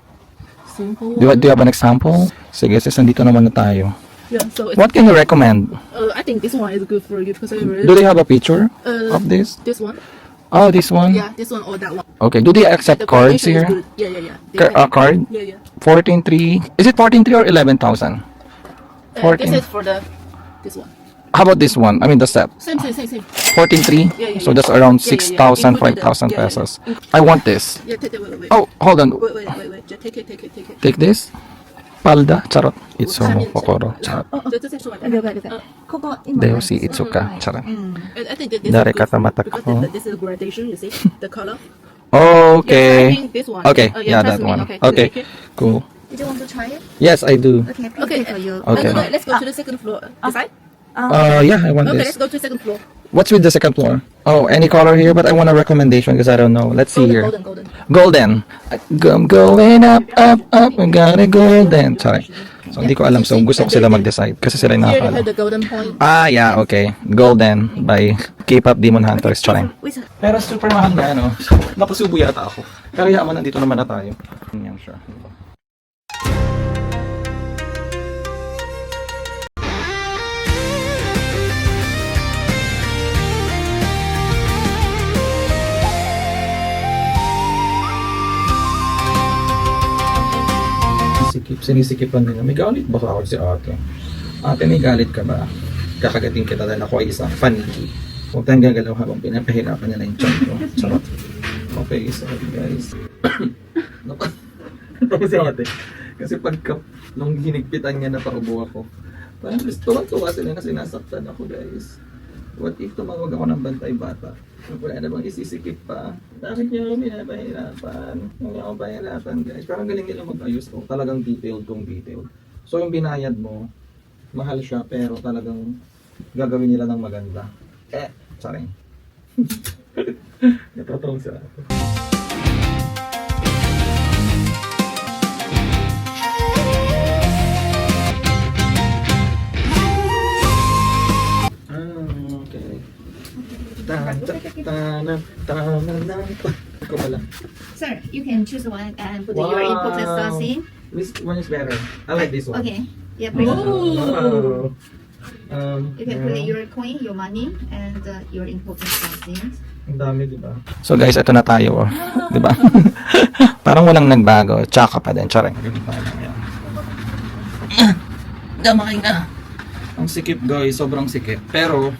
Speaker 2: Simple.
Speaker 1: do you have an example? Sige, sis, nandito naman na tayo.
Speaker 2: Yeah. So it's,
Speaker 1: What can you recommend?
Speaker 2: I think this one is good for you because I really.
Speaker 1: Do they have a picture of this?
Speaker 2: This one.
Speaker 1: Oh, this one?
Speaker 2: Yeah, this one or that one.
Speaker 1: Okay, do they accept
Speaker 2: The
Speaker 1: cards
Speaker 2: combination is
Speaker 1: here?
Speaker 2: good. Yeah. They
Speaker 1: A
Speaker 2: have-
Speaker 1: card?
Speaker 2: Yeah.
Speaker 1: 14.3. Is it 14.3 or 11,000? 14.
Speaker 2: This is for this one.
Speaker 1: How about this one? I mean the set.
Speaker 2: Same.
Speaker 1: 14.3?
Speaker 2: Yeah.
Speaker 1: So that's around
Speaker 2: Yeah.
Speaker 1: 6,000,
Speaker 2: Included
Speaker 1: 5,000
Speaker 2: yeah.
Speaker 1: pesos. I want this.
Speaker 2: Yeah, wait.
Speaker 1: Oh, hold on.
Speaker 2: Wait. Just take it.
Speaker 1: Take this. Palda. Charot. Itsumo. Kokoro. Charot. Deo si Itsuka. Charot.
Speaker 2: I think that this
Speaker 1: Dari
Speaker 2: is good
Speaker 1: katamata
Speaker 2: because
Speaker 1: ko.
Speaker 2: this is gradation. You see the color.
Speaker 1: Okay.
Speaker 2: Yes, I think this one.
Speaker 1: Okay. Yeah,
Speaker 2: trust
Speaker 1: that
Speaker 2: me.
Speaker 1: one.
Speaker 2: Okay.
Speaker 1: Okay.
Speaker 2: Take it.
Speaker 1: Cool.
Speaker 6: Did you want to try it?
Speaker 1: Yes, I do.
Speaker 6: Okay,
Speaker 2: Okay.
Speaker 6: for you.
Speaker 1: Okay.
Speaker 2: No, let's go to the second floor. This side.
Speaker 1: Yeah, I want
Speaker 2: Okay,
Speaker 1: this.
Speaker 2: let's go to the second floor.
Speaker 1: What's with the second floor? Oh, any color here, but I want a recommendation because I don't know. Let's see here.
Speaker 2: Golden.
Speaker 1: Golden. I'm going up. I got a golden. Sorry. So, hindi ko alam. So, gusto ko sila mag-decide kasi sila yung
Speaker 2: Here you
Speaker 1: nakakala.
Speaker 2: have the golden point.
Speaker 1: Ah, yeah, okay. Golden by K-pop Demon Hunters. Charing.
Speaker 6: With
Speaker 1: Pero super mahal na, no? Napasubo yata ako. Pero yaman, nandito naman na tayo. Yan siya. Sinisikipan nila. May galit ba ako si ate? Ate, may galit ka ba? Kakagating kita dahil ako ay isang paniki. Huwag tayong gagalaw habang pinapahirapan niya na yung chan ko. Charot. Okay, sorry guys. Tapos si ate. Kasi pagka nung hinigpitan niya na paubo ako, parang tuwa-tuwa sila na sinasaktan ako guys. What if tumawag ako ng bantay bata? Wala na bang isisikip pa? Bakit niyo pinapahirapan? Hindi ako pahirapan guys. Parang galing nila mag-ayos ko. Talagang detailed kung detailed. So yung binayad mo, mahal siya pero talagang gagawin nila ng maganda. Sorry. Natotong siya. Okay. Ikaw pala.
Speaker 6: Sir, you can choose one and put your important stuff in.
Speaker 1: Which one is better? I like this one.
Speaker 6: Okay. Yeah, please.
Speaker 1: Oh.
Speaker 6: You can put your coin, your money, and your important stuff in.
Speaker 1: Ang dami, di ba? So guys, ito na tayo, oh. Di ba? Parang walang nagbago. Tsaka pa din. Tsareng. Damay na. Ang sikip guys, sobrang sikip. Pero,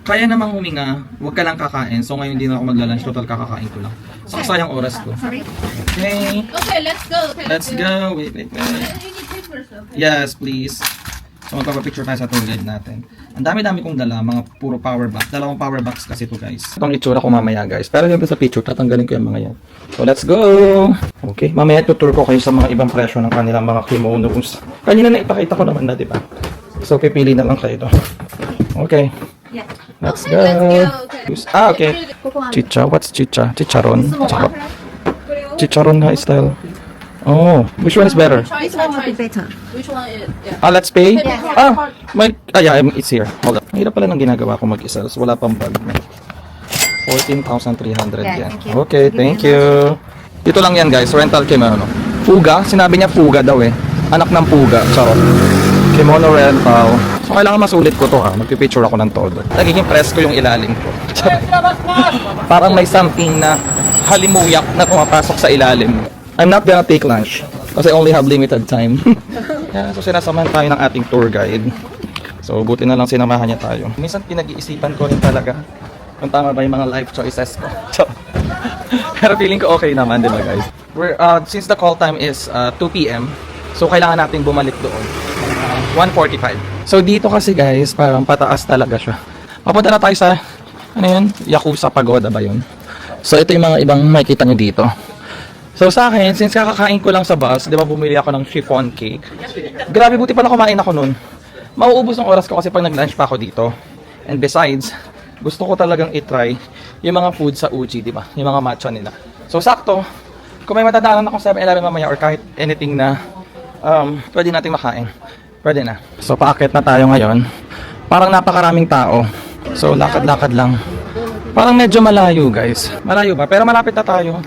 Speaker 1: kaya namang huminga, huwag ka lang kakain. So ngayon hindi na ako magla-lunch, total kakakain ko lang. Sayang oras ko.
Speaker 6: Sorry.
Speaker 1: Okay,
Speaker 2: Okay, let's go.
Speaker 1: let's go. Wait.
Speaker 2: You need papers, okay?
Speaker 1: Yes, please. So magpapapicture tayo sa tour guide natin. Ang dami-dami kong dala, mga puro power box. Dalawang power box kasi to guys. Itong itsura ko mamaya guys. Pero yung sa picture, tatanggalin ko yung mga yan. So let's go! Okay, mamaya tutur ko kayo sa mga ibang presyo ng kanilang mga kimonos. Kanina na ipakita ko naman na, di ba? So pipili na lang kayo to. Okay,
Speaker 6: Yeah.
Speaker 1: let's go! Okay.
Speaker 6: Cocoa.
Speaker 1: Chicha, what's chicha? Chicharon. Chicharon na style. Oh, which one is better?
Speaker 6: This one will be better.
Speaker 2: Which one is? Yeah.
Speaker 1: Ah, let's pay? Yeah, it's here. Hold up. Hirap pala ng ginagawa ko mag-isa. So, wala pang bag. 14,300
Speaker 6: Yeah,
Speaker 1: yan.
Speaker 6: thank you.
Speaker 1: Okay, thank you. Dito lang yan guys, rental kimono. Fuga, sinabi niya Fuga daw eh. Anak ng Puga, charot. Kimono rental. So, kailangan masulit ko to ha. Magpipicture ako ng todo. Nagiging press ko yung ilalim ko. Parang may something na halimuyak na pumapasok sa ilalim. I'm not gonna take lunch kasi I only have limited time. Yeah, so sinasamahan tayo ng ating tour guide. So buti na lang sinamahan niya tayo. Minsan pinag-iisipan ko rin talaga kung tama ba yung mga life choices ko. So, pero feeling ko okay naman, di ba guys? Since the call time is 2 p.m. so kailangan nating bumalik doon. 1:45. So dito kasi guys, parang pataas talaga siya. Papunta na tayo sa, ano yun? Yakuza Pagoda ba yun? So ito yung mga ibang makikita nyo dito. So sa akin, since kakakain ko lang sa bus, di ba bumili ako ng chiffon cake. Grabe, buti pala kumain ako nun. Mauubos ang oras ko kasi pag nag-lunch pa ako dito. And besides, gusto ko talagang i-try yung mga food sa Uji, di ba? Yung mga matcha nila. So sakto, kung may matadaanan ako 7-Eleven mamaya or kahit anything na pwede nating makain, pwede na. So paakit na tayo ngayon. Parang napakaraming tao. So lakad-lakad lang. Parang medyo malayo guys. Malayo ba? Pero malapit na tayo.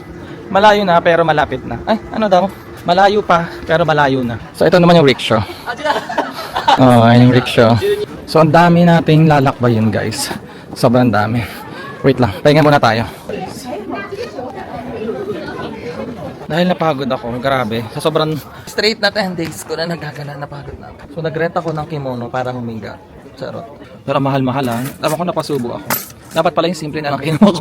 Speaker 1: Malayo na pero malapit na. Ay, ano daw? Malayo pa pero malayo na. So ito naman yung rickshaw. Oh, ayun yung rickshaw. So ang dami nating lalakbayin guys. Sobrang dami. Wait lang, pahinga muna tayo. Dahil napagod ako, grabe. Sa sobrang straight na 10 days ko na nagagala, napagod na ako. So nagrent ako ng kimono para huminga. Charot. Pero mahal-mahal ha. Tama ko napasubo ako. Dapat pala yung simple na lang kinuha ko.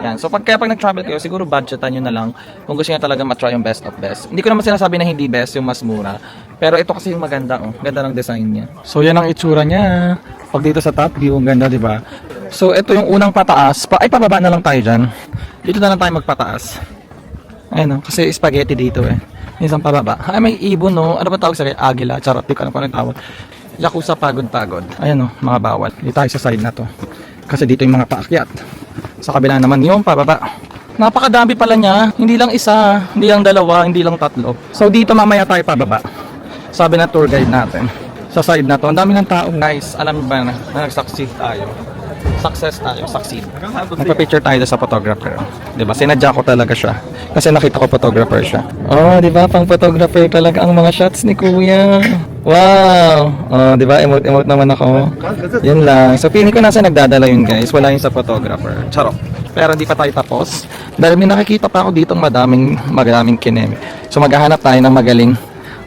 Speaker 1: Yan. So pag nag-travel kayo, siguro budgetan nyo na lang kung gusto nyo talaga matry yung best of best. Hindi ko naman sinasabi na hindi best, yung mas mura. Pero ito kasi yung maganda, oh. Ganda ng design niya. So yan ang itsura niya. Pag dito sa top view, ang ganda, di ba? So ito yung unang pataas. Pababa na lang tayo dyan. Dito na lang tayo magpataas. Ayun, oh. Kasi spaghetti dito eh. Minsan pababa. Ay, may ibon, no? Ano ba tawag sa kaya? Agila. Charot. Di ko alam kung anong tawag. Yakuza Pagod-Pagod. Ayan, oh. Mga bawal. Dito tayo sa side na to. Kasi dito yung mga paakyat. Sa kabila naman yung pababa. Napakadami pala niya. Hindi lang isa, hindi lang dalawa, hindi lang tatlo. So dito mamaya tayo pababa. Sabi na tour guide natin. Sa side na to, ang dami ng tao guys. Alam mo ba na nag-succeed tayo? Success tayo, succeed. Nagpa-picture tayo sa photographer. Diba? Sinadya ko talaga siya. Kasi nakita ko photographer siya. Oh, diba? Pang photographer talaga ang mga shots ni Kuya. Wow! Oh, diba? Emote naman ako. Yun lang. So, feeling ko nasa nagdadala yun guys. Wala yun sa photographer. Charot. Pero hindi pa tayo tapos. Dahil may nakikita pa ako ditong madaming kineme. So, maghahanap tayo ng magaling.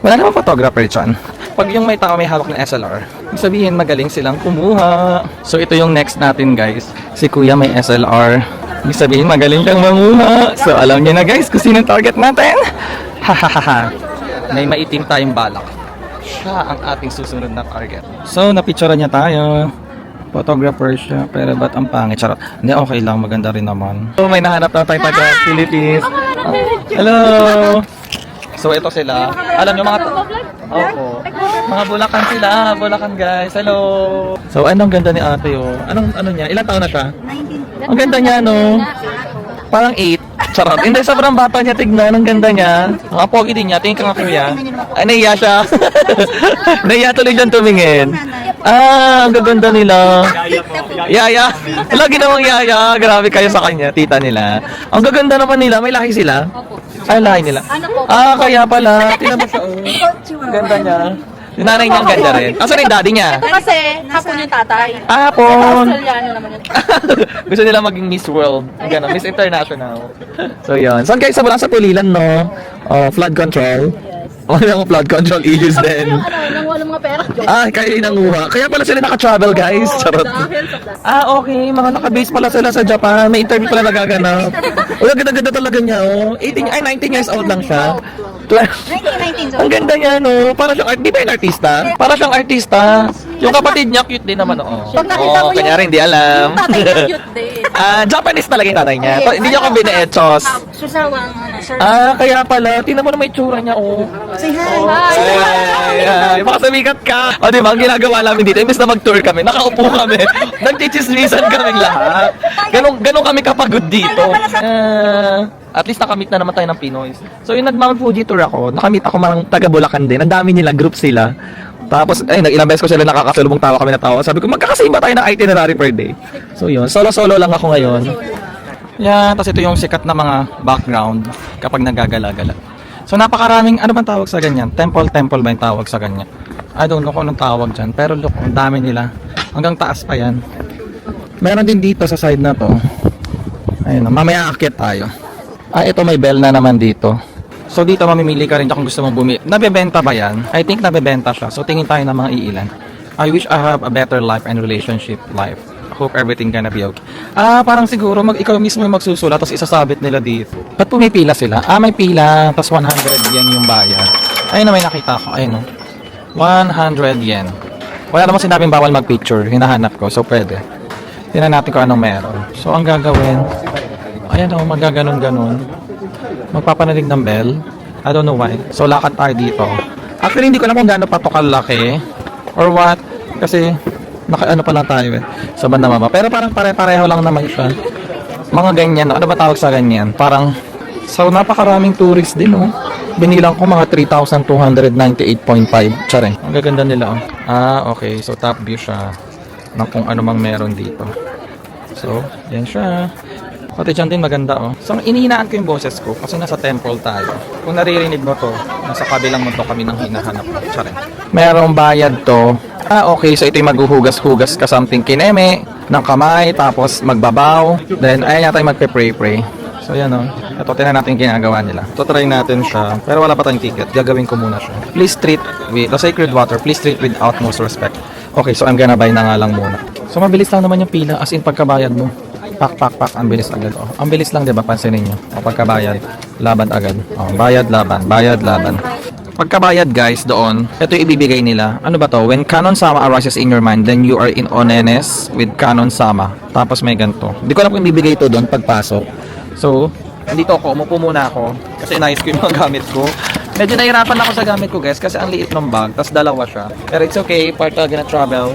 Speaker 1: Wala namang photographer dyan. Pag yung may tao may hawak ng SLR, ibig sabihin magaling silang kumuha. So ito yung next natin guys. Si Kuya may SLR. Ibig sabihin magaling kang mamuha. So alam niyo na guys kung sino target natin. Hahaha. May maitim tayong balak. Siya ang ating susunod na target. So napicturean niya tayo. Photographer siya, pero ba't ang pangit? Charot. Hindi, okay lang. Maganda rin naman. So, may nahanap na tayo taga Philippines. Hello! So, ito sila. Alam nyo, mga... Opo. Mga Bulacan sila. Bulacan, guys. Hello! So, anong ganda ni ate, oh. Anong, ano niya? Ilang taon na siya?
Speaker 6: 19.
Speaker 1: Ang ganda niya, no? Parang 8. Charot. Hindi, sobrang bata niya. Tignan. Ang ganda niya. Ang pogi din niya. Tingin ka nga, kuya. Ay, nahiya siya. Nahiya tuloy dyan tumingin. Ang gaganda nila. Yaya. Lagi namang yaya. Grabe kayo sa kanya. Tita nila. Ang gaganda naman nila. May lahi sila. Ay, lahi nila. Kaya pala. Tingnan mo siya. Ang ganda niya. Yung nanay niya ang ganda rin. Asa rin daddy niya?
Speaker 2: Kasi, hapon yung tatay.
Speaker 1: Hapon.
Speaker 2: Australiano naman yun.
Speaker 1: Gusto nila maging Miss World. Gano'n, Miss International. So, yun. Saan kayo? Wala sa Pulilan, no? Flood control. Wala flood control issues din.
Speaker 2: Nanguha ng mga pera.
Speaker 1: Kayo yung nanguha. Kaya pala sila naka-travel, guys. Charot. Okay. Mga naka-base pala sila sa Japan. May interview pala nagaganap. Ang ganda-ganda talaga niya, 19 years old lang siya.
Speaker 6: 19.
Speaker 1: Ang ganda niya, no? Para siyang, di ba yung artista? Para siyang artista. Yung kapatid niya, cute din naman, kanyari, hindi alam.
Speaker 2: Tatay na cute din.
Speaker 1: Japanese talaga yung tatay niya. Hindi niya kombine-echos.
Speaker 2: Susawa nga, sir.
Speaker 1: Kaya pala. Tingnan mo na may tsura niya,
Speaker 6: Say hi.
Speaker 1: Ay, baka sumikat ka. Di ba, ang ginagawa namin dito, imbes na mag-tour kami, nakaupo kami. Nagchichismisan kaming lahat. Ganun kami kapagod dito. At least nakamit na naman tayo ng Pinoy. So, yung nag-Mount Fuji tour ako, nakamit ako mga taga Bulacan din. Ang dami nila, group sila. Tapos, ilang beses ko sila nakakasalubong tawa kami na tawa. Sabi ko, magkakasama tayo ng itinerary per day. So, yun. Solo-solo lang ako ngayon. Yan. Tapos ito yung sikat na mga background kapag nagagala-gala. So, napakaraming, ano bang tawag sa ganyan? Temple ba yung tawag sa ganyan? I don't know kung anong tawag dyan. Pero look, ang dami nila. Hanggang taas pa yan. Meron din dito sa side na to. Ayun, mamaya aakyat tayo. Ito may bell na naman dito. So dito mamimili ka rin kung gusto mong bumili. Nabebenta ba yan? I think nabebenta siya. So tingin tayo ng mga iilan. I wish I have a better life and relationship life. Hope everything gonna be okay. Parang siguro ikaw mismo yung magsusulat tapos isasabit nila dito. Ba't pumipila sila? May pila tapos 100 yen yung bayad. Ayun na may nakita ko. Ayun, no? 100 yen. Wala naman sinabing bawal mag-picture. Hinahanap ko. So pwede. Tingnan natin kung anong meron. So ang gagawin, ayan o, magaganon-ganon. Magpapanalig ng bell. I don't know why. So, lakad tayo dito. Actually, hindi ko alam kung gaano pa ito kalaki. Or what. Kasi, naka-ano pa lang tayo sa banda mama. Pero parang pare-pareho lang naman siya. Mga ganyan. Ano ba tawag sa ganyan? Parang, so, napakaraming tourist din, Binilang ko mga 3,298.5. Tsare. Ang gaganda nila, okay. So, top view siya ng kung ano mang meron dito. So, yan siya. Pati dyan din maganda, So, inihinaan ko yung boses ko kasi nasa temple tayo. Kung naririnig mo to, nasa kabilang mundo kami nang hinahanap. Sorry. Merong bayad to. Okay. So, ito yung maghuhugas-hugas ka something kineme ng kamay, tapos magbabaw. Then, ayan yata yung magpe-pray-pray. So, yan, Ito, tinan natin yung ginagawa nila. Ito, try natin siya. Pero wala pa tayong ticket. Gagawin ko muna siya. Please treat with the sacred water. Please treat with utmost respect. Okay, so I'm gonna buy na nga lang muna. So, mabilis lang naman yung pila. As in, pagkabayad mo. Pak. Ang bilis agad. Ang bilis lang, 'di ba? Pansinin niyo. Pagkabayad, laban agad. Bayad, laban. Pagkabayad, guys, doon, ito yung ibibigay nila. Ano ba to? When Canon Sama arises in your mind, then you are in onenes with Canon Sama. Tapos may ganito. Hindi ko alam kung ibibigay ito doon pagpasok. So, dito ako, umupo muna ako. Kasi inayos ko yung mga gamit ko. Medyo nahirapan ako sa gamit ko, guys, kasi ang liit ng bag. Tapos dalawa siya. Pero it's okay. Part talaga na travel.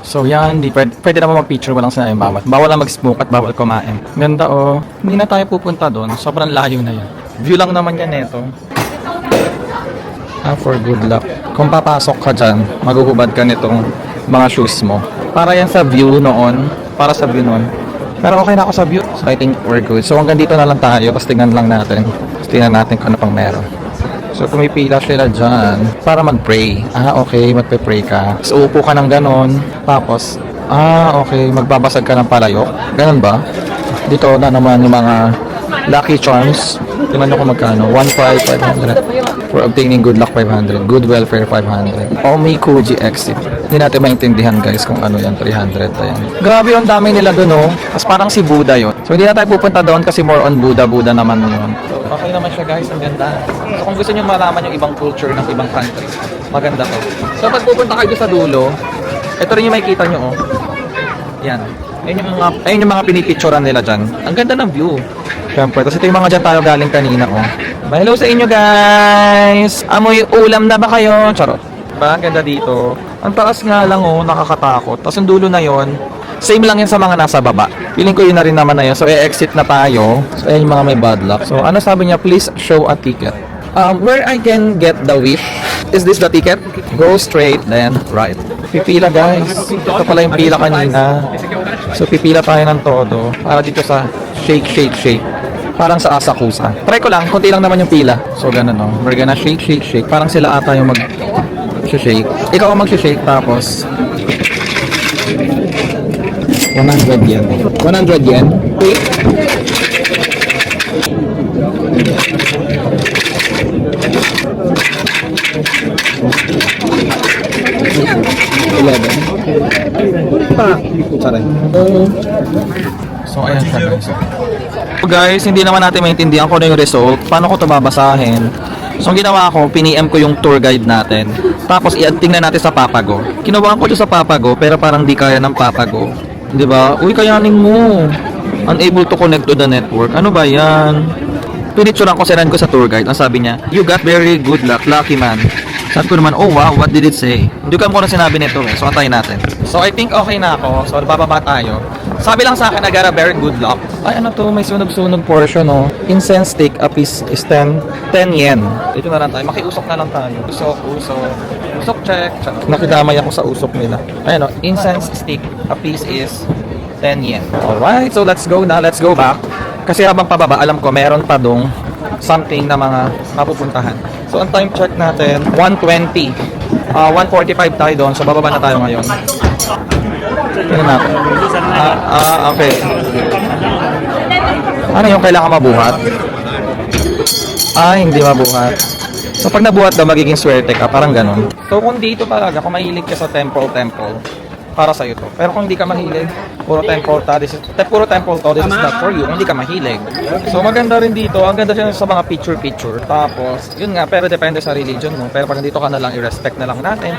Speaker 1: So yan, pwede naman mag-picture, walang sinayang bawal. Bawal lang mag-smoke at bawal kumain. Ganda Hindi na tayo pupunta doon, sobrang layo na yan. View lang naman yan neto. For good luck. Kung papasok ka dyan, maguhubad ka nitong mga shoes mo. Para yan sa view noon, para sa view noon. Pero okay na ako sa view, so I think we're good. So hanggang dito na lang tayo, tapos tingnan lang natin. Tapos tingnan natin kung ano pang meron. So, pumipila sila dyan para mag-pray. Okay, magpe-pray ka. So, upo ka ng ganon. Tapos, okay, magbabasag ka ng palayok. Ganon ba? Dito na naman yung mga lucky charms. Tingnan nyo kung magkano. 1,500. For obtaining good luck, 500. Good welfare, 500. Omikuji exit. Hindi natin maintindihan guys kung ano yan, 300. Ayan. Grabe yung dami nila dun, oh. Tapos parang si Buddha yun. So hindi na tayo pupunta doon kasi more on Buddha naman yun. So, okay naman siya guys, ang ganda. So kung gusto nyo malaman yung ibang culture ng ibang country, maganda to. So pag pupunta kayo sa dulo, ito rin yung makikita nyo, oh. Yan. Ayun yung mga pinipicturean nila dyan. Ang ganda ng view. Siyempre, tapos ito yung mga dyan tayo galing kanina, oh. Hello sa inyo guys! Amoy ulam na ba kayo? Charot. Diba? Ang ganda dito. Ang taas nga lang, oh, nakakatakot. Tapos yung dulo na yon, same lang yan sa mga nasa baba. Feeling ko yun na rin naman na yun. So, exit na tayo. So, ayun yung mga may bad luck. So, ano sabi niya? Please show a ticket. Where I can get the wish? Is this the ticket? Go straight, then right. Pipila guys. Ito pala yung pila kanina. So, pipila tayo ng todo. Para dito sa shake. Parang sa Asakusa. Try ko lang. Kunti lang naman yung pila. So, ganun, no? We're gonna shake. Parang sila ata yung mag-shake. Ikaw ang mag-shake. Tapos 100 yen. 100 yen. Okay. So, ayan siya guys. So guys, hindi naman natin maintindihan kung ano yung result. Paano ko ito babasahin? So, ang ginawa ko, piniem ko yung tour guide natin. Tapos, tingnan natin sa Papago. Kinuha ko ito sa Papago, pero parang di kaya ng Papago. Di ba? Uy, kayanin mo. Unable to connect to the network. Ano ba yan? Pinicturean ko, sinan ko sa tour guide. Ang sabi niya, you got very good luck, lucky man. Sabi ko naman, oh wow, what did it say? Hindi ko alam kung ano sinabi nito eh. So, antayin natin. So, I think okay na ako. So, bababa tayo. Sabi lang sa akin, I got a very good luck. Ay, ano to? May sunog-sunog portion, oh. Incense stick, a piece is 10 yen. Dito na lang tayo. Makiusok na lang tayo. Usok, check. Nakidamay ako sa usok nila. Ayan, oh. Incense stick, a piece is 10 yen. Alright, so let's go na. Let's go back. Kasi habang pababa, alam ko, meron pa dong something na mga mapupuntahan. So, ang time check natin, 1:20. 1:45 tayo doon. So, bababa na tayo ngayon. Tingnan natin. Okay. Ano yung kailangan mabuhat? Hindi mabuhat. So, pag nabuhat daw, magiging swerte ka. Parang ganun. So, kung dito talaga, kung mahilig ka sa temple, para sa'yo to. Pero kung hindi ka mahilig, puro temple to, this is not for you. Kung hindi ka mahilig. So, maganda rin dito. Ang ganda siya sa mga picture. Tapos, yun nga, pero depende sa religion mo. Pero pag dito ka na lang, i-respect na lang natin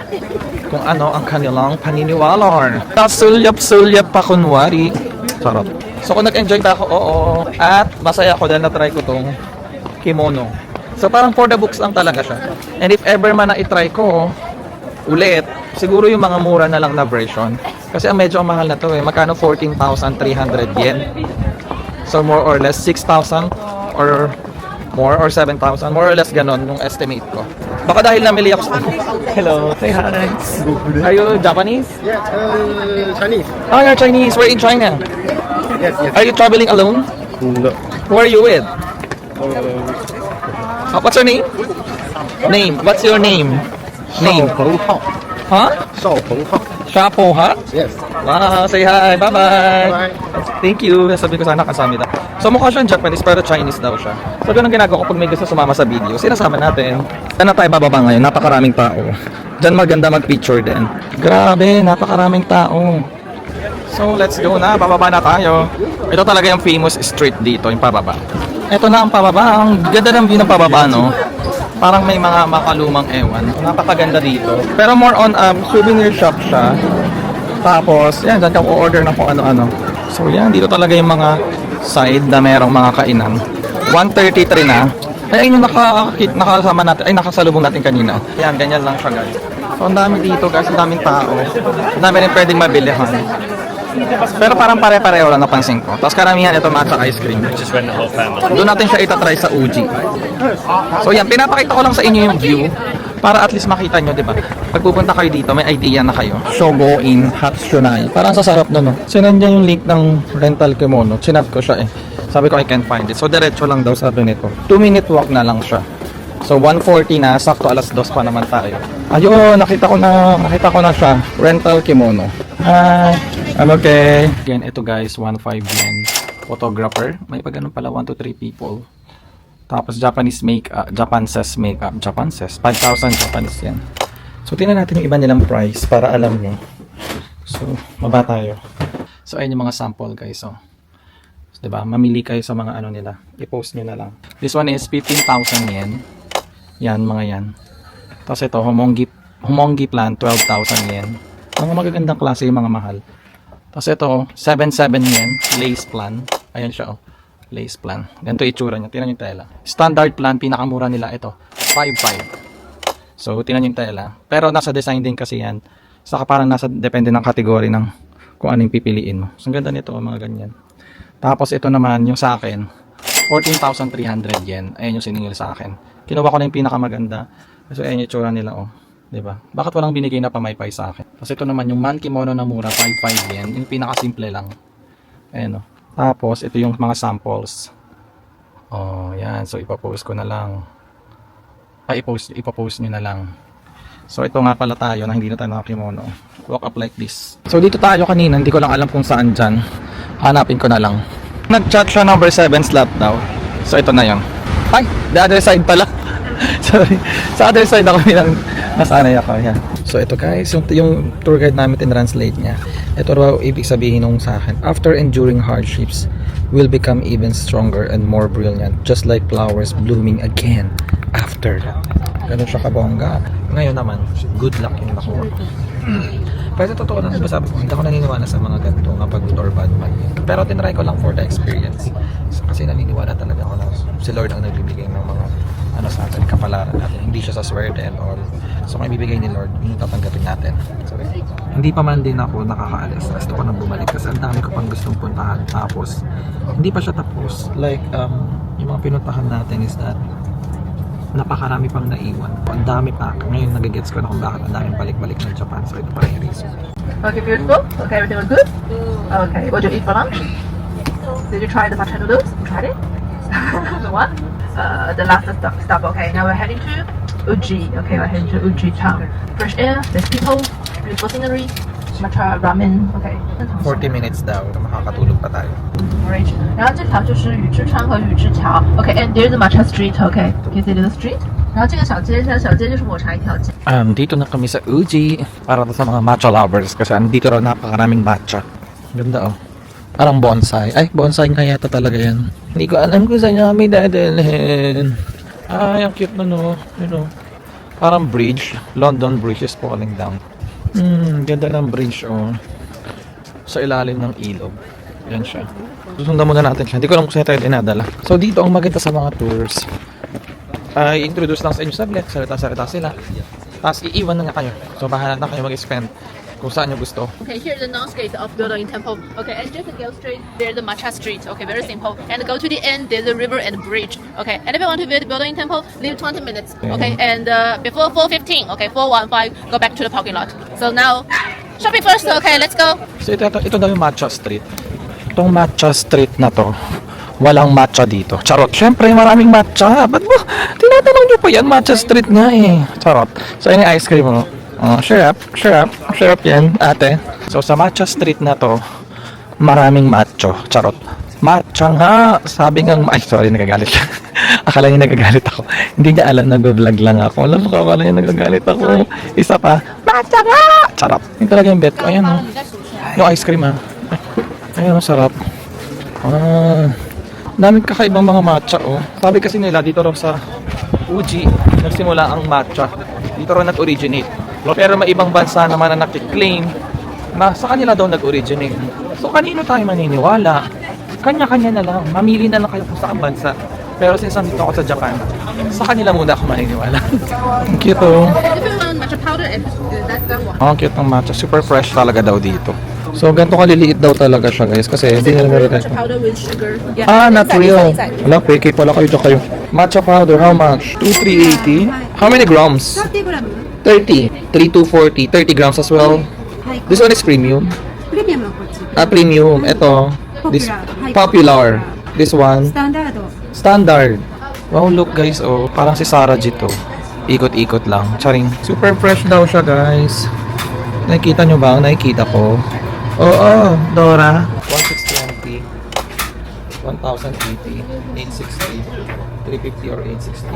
Speaker 1: kung ano ang kanilang paniniwala. Sulyap pa kunwari. Sarap. So, kung nag-enjoy ka ako, oo. At masaya ako dahil na-try ko tong kimono. So, parang for the books lang talaga siya. And if ever man na i-try ko ulit, siguro yung mga mura na lang na version. Kasi medyo mahal na to eh. Magkano? 14,300 yen. So more or less 6,000 or more or 7,000. More or less ganon yung estimate ko. Baka dahil namili ako sa... Hello, say hi. Are you Japanese?
Speaker 7: Yeah, Chinese.
Speaker 1: Oh, you're Chinese. We're in China.
Speaker 7: Yes.
Speaker 1: Are you traveling alone?
Speaker 7: No.
Speaker 1: Who are you with? What's your name? What's your name? Name? Huh? Shapo, ha?
Speaker 7: Yes.
Speaker 1: Wow, say hi. Bye-bye.
Speaker 7: Bye.
Speaker 1: Thank you. Sabi ko sana kasama daw. So mukha siyang Japanese pero Chinese daw siya. So ganun ginagawa ko pag may gusto sumama sa video. Sinasama natin. Saan na tayo bababa ngayon? Napakaraming tao. Diyan maganda mag-picture din. Grabe, napakaraming tao. So let's go na. Bababa na tayo. Ito talaga yung famous street dito, yung pababa. Ito na ang pababa. Ang ganda ng view ng pababa, no? Parang may mga makalumang ewan. Napakaganda dito. Pero more on souvenir shop siya. Tapos, yan, dyan ka order na kung ano-ano. So yan, dito talaga yung mga side na merong mga kainan. 1:33 na. Ay, ayun yung nakasama natin. Ay, nakasalubong natin kanina. Yan, ganyan lang siya guys. So, ang dami dito guys. Ang daming tao. Ang dami rin pwedeng mabilihan. Pero parang pare-pareho lang napansin ko. Tapos karamihan ito matcha ice cream. Doon natin siya itatry sa Uji. So yan, pinapakita ko lang sa inyo yung view para at least makita nyo, di ba? Pag pupunta kayo dito, may idea na kayo. Shogo in Hatsunai. Parang sasarap na, no? Sinandyan yung link ng rental kimono. Chinat ko siya eh. Sabi ko, I can't find it. So diretso lang daw sabi nito. 2-minute walk na lang siya. So 1:40 na, sakto alas 2 pa naman tayo. Ayun, nakita ko na siya. Rental kimono. Hi. I'm okay. Again, ito guys, 1.5 yen. Photographer. May pa ganun pala, 1 to 3 people. Tapos Japanese makeup, Japan says makeup, Japan says 5,000 Japanese yan. So tingnan natin yung iba nilang price para alam niyo. So baba tayo. So ayun yung mga sample guys. So, 'di ba? Mamili kayo sa mga ano nila. I-post niyo na lang. This one is 15,000 yen. Yan mga yan. Tapos ito Homongi plant 12,000 yen. Mga magagandang klase yung mga mahal. Tapos ito 77 yen lace plan. Ayan siya oh. Lace plan. Ganito itsura niya. Tingnan yung tela. Standard plan, pinakamura nila ito. 5,500. So, tingnan yung tela. Pero nasa design din kasi yan. Saka parang depende ng kategory ng kung ano yung pipiliin mo. So, ang ganda nito, mga ganyan. Tapos, ito naman, yung sa akin, 14,300 yen. Ayan yung siningil sa akin. Kinuha ko na yung pinakamaganda. So, ayan yung itsura nila, oh. Diba? Bakit walang binigay na pamaypay sa akin? Tapos, ito naman, yung man kimono na mura, 5,500 yen. Yung pinakasimple lang. Ayan, oh. Tapos, ito yung mga samples. Oh, yan. So, ipapost ko na lang. Ay, ipapost nyo na lang. So, ito nga pala tayo na hindi na tayo nakakimono. Walk up like this. So, dito tayo kanina. Hindi ko lang alam kung saan dyan. Hanapin ko na lang. Nag-chat siya number 7 slot daw. So, ito na yun. Ay, the other side pala. Sorry. Sa other side ako nilang nasanay ako. Yan. So, ito guys. Yung tour guide namin in-translate niya. Ito raw ibig sabihin nung sa akin. After enduring hardships, will become even stronger and more brilliant. Just like flowers blooming again after that. Ganun siya kabongga. Ngayon naman, good luck yung nakuha. Pero totoo lang, diba sabi ko, hindi ako naniniwala sa mga ganito nga pag good or bad man. Pero tinry ko lang for the experience. Kasi naniniwala talaga ako na si Lord ang nagbibigay ng mga ano sa atin, kapalaran natin. Hindi siya sa swerte and all. So kung ibibigay ni Lord, yung tatanggapin natin. Sorry. Hindi pa man din ako nakakaalis. Gusto ko nang bumalik kasi ang dami ko pang gustong puntahan. Tapos, hindi pa siya tapos. Like, yung mga pinuntahan natin is that napakarami pang naiwan. Ang dami pa. Ngayon nagigets ko na kung bakit ang daming balik-balik ng Japan. So ito pala yung reason.
Speaker 3: Okay, beautiful. Okay, everything was good? Okay, what did you eat for lunch? Did you try the matcha noodles? You tried it? The what? The last stop. Okay, now we're heading to Uji. Okay, we're heading to Uji town. Fresh air, there's people, beautiful scenery, matcha ramen. Okay.
Speaker 1: 40 minutes daw. Makakatulog pa tayo.
Speaker 3: Alright. 然后这条就是宇治川和宇治桥。Okay, and there's a matcha street. Okay, can you see the street? 然后这个小街就是抹茶一条街。
Speaker 1: Dito na kami sa Uji para sa mga matcha lovers kasi dito raw napakaraming matcha. Ganda oh. Parang bonsai. Ay, bonsai nga yata talaga yan. Hindi ko alam kung saan kami dadalhin. Ay, ang cute na no. You know, parang bridge. London Bridge is falling down. Ganda ng bridge oh. Sa ilalim ng ilog. Yan siya. Susundan muna natin siya. Hindi ko alam kung saan tayo dinadala. So dito ang maganda sa mga tours. Ay, introduce lang sa inyo saglit. Salita-salita sila. Tapos iiwan na nga kayo. So bahala na kayo mag-spend kung saan nyo gusto.
Speaker 2: Okay, here's the north gate of Building Temple. Okay, and just go straight, there's the matcha street. Okay, very simple. And go to the end, there's a river and bridge. Okay, and if you want to visit Building Temple, leave 20 minutes. Okay, and before 4:15, okay, 4:15, go back to the parking lot. So now, shopping first. Okay, let's go.
Speaker 1: So ito daw yung matcha street. Itong matcha street na to, walang matcha dito. Charot. Siyempre, maraming matcha. Ba't mo? Tinatanong nyo pa yan. Matcha street nga eh. Charot. So, yun yung ice cream mo. Syrup yan, ate. So, sa matcha street na to, maraming matcha. Charot. Matcha nga. Sabi nga, ay, sorry, nagagalit siya. Akala niya nagagalit ako. Hindi niya alam, nag-vlog lang ako. Alam mo, akala niya nagagalit ako. Isa pa, matcha nga! Charot. Yung talaga yung bet ko. Ayan o. Yung ice cream ha. Ayan o, sarap. Daming kakaibang mga matcha oh. Sabi kasi nila dito raw sa Uji nagsimula ang matcha. Dito raw nag-originate. Pero may ibang bansa naman na nakiklaim na sa kanila daw nag-originate. So kanino tayo maniniwala? Kanya-kanya na lang. Mamili na lang kayo kung saan bansa. Pero since nandito ako sa Japan, sa kanila muna ako maniniwala. Ang cute oh.
Speaker 2: If you want matcha powder, that's that one.
Speaker 1: Ang cute ng matcha. Super fresh talaga daw dito. So, ganito kaliliit daw talaga siya guys kasi hindi nila
Speaker 2: Matcha
Speaker 1: nare-recommend.
Speaker 2: powder with sugar. Yeah.
Speaker 1: Not real. Wala, peke pala kayo dyan kayo. Matcha powder, how much? 2,380. How many grams? 30. 3,240. 30 grams as well. This one is premium. Premium. Ito. This popular. This one. Standard. Wow, look guys. Oh, parang si Sarah G to. Ikot-ikot lang. Charing. Super fresh daw siya guys. Nakikita nyo ba? Nakikita ko. Oo, Dora. 1,620. 1,080. 860. 350 or 860.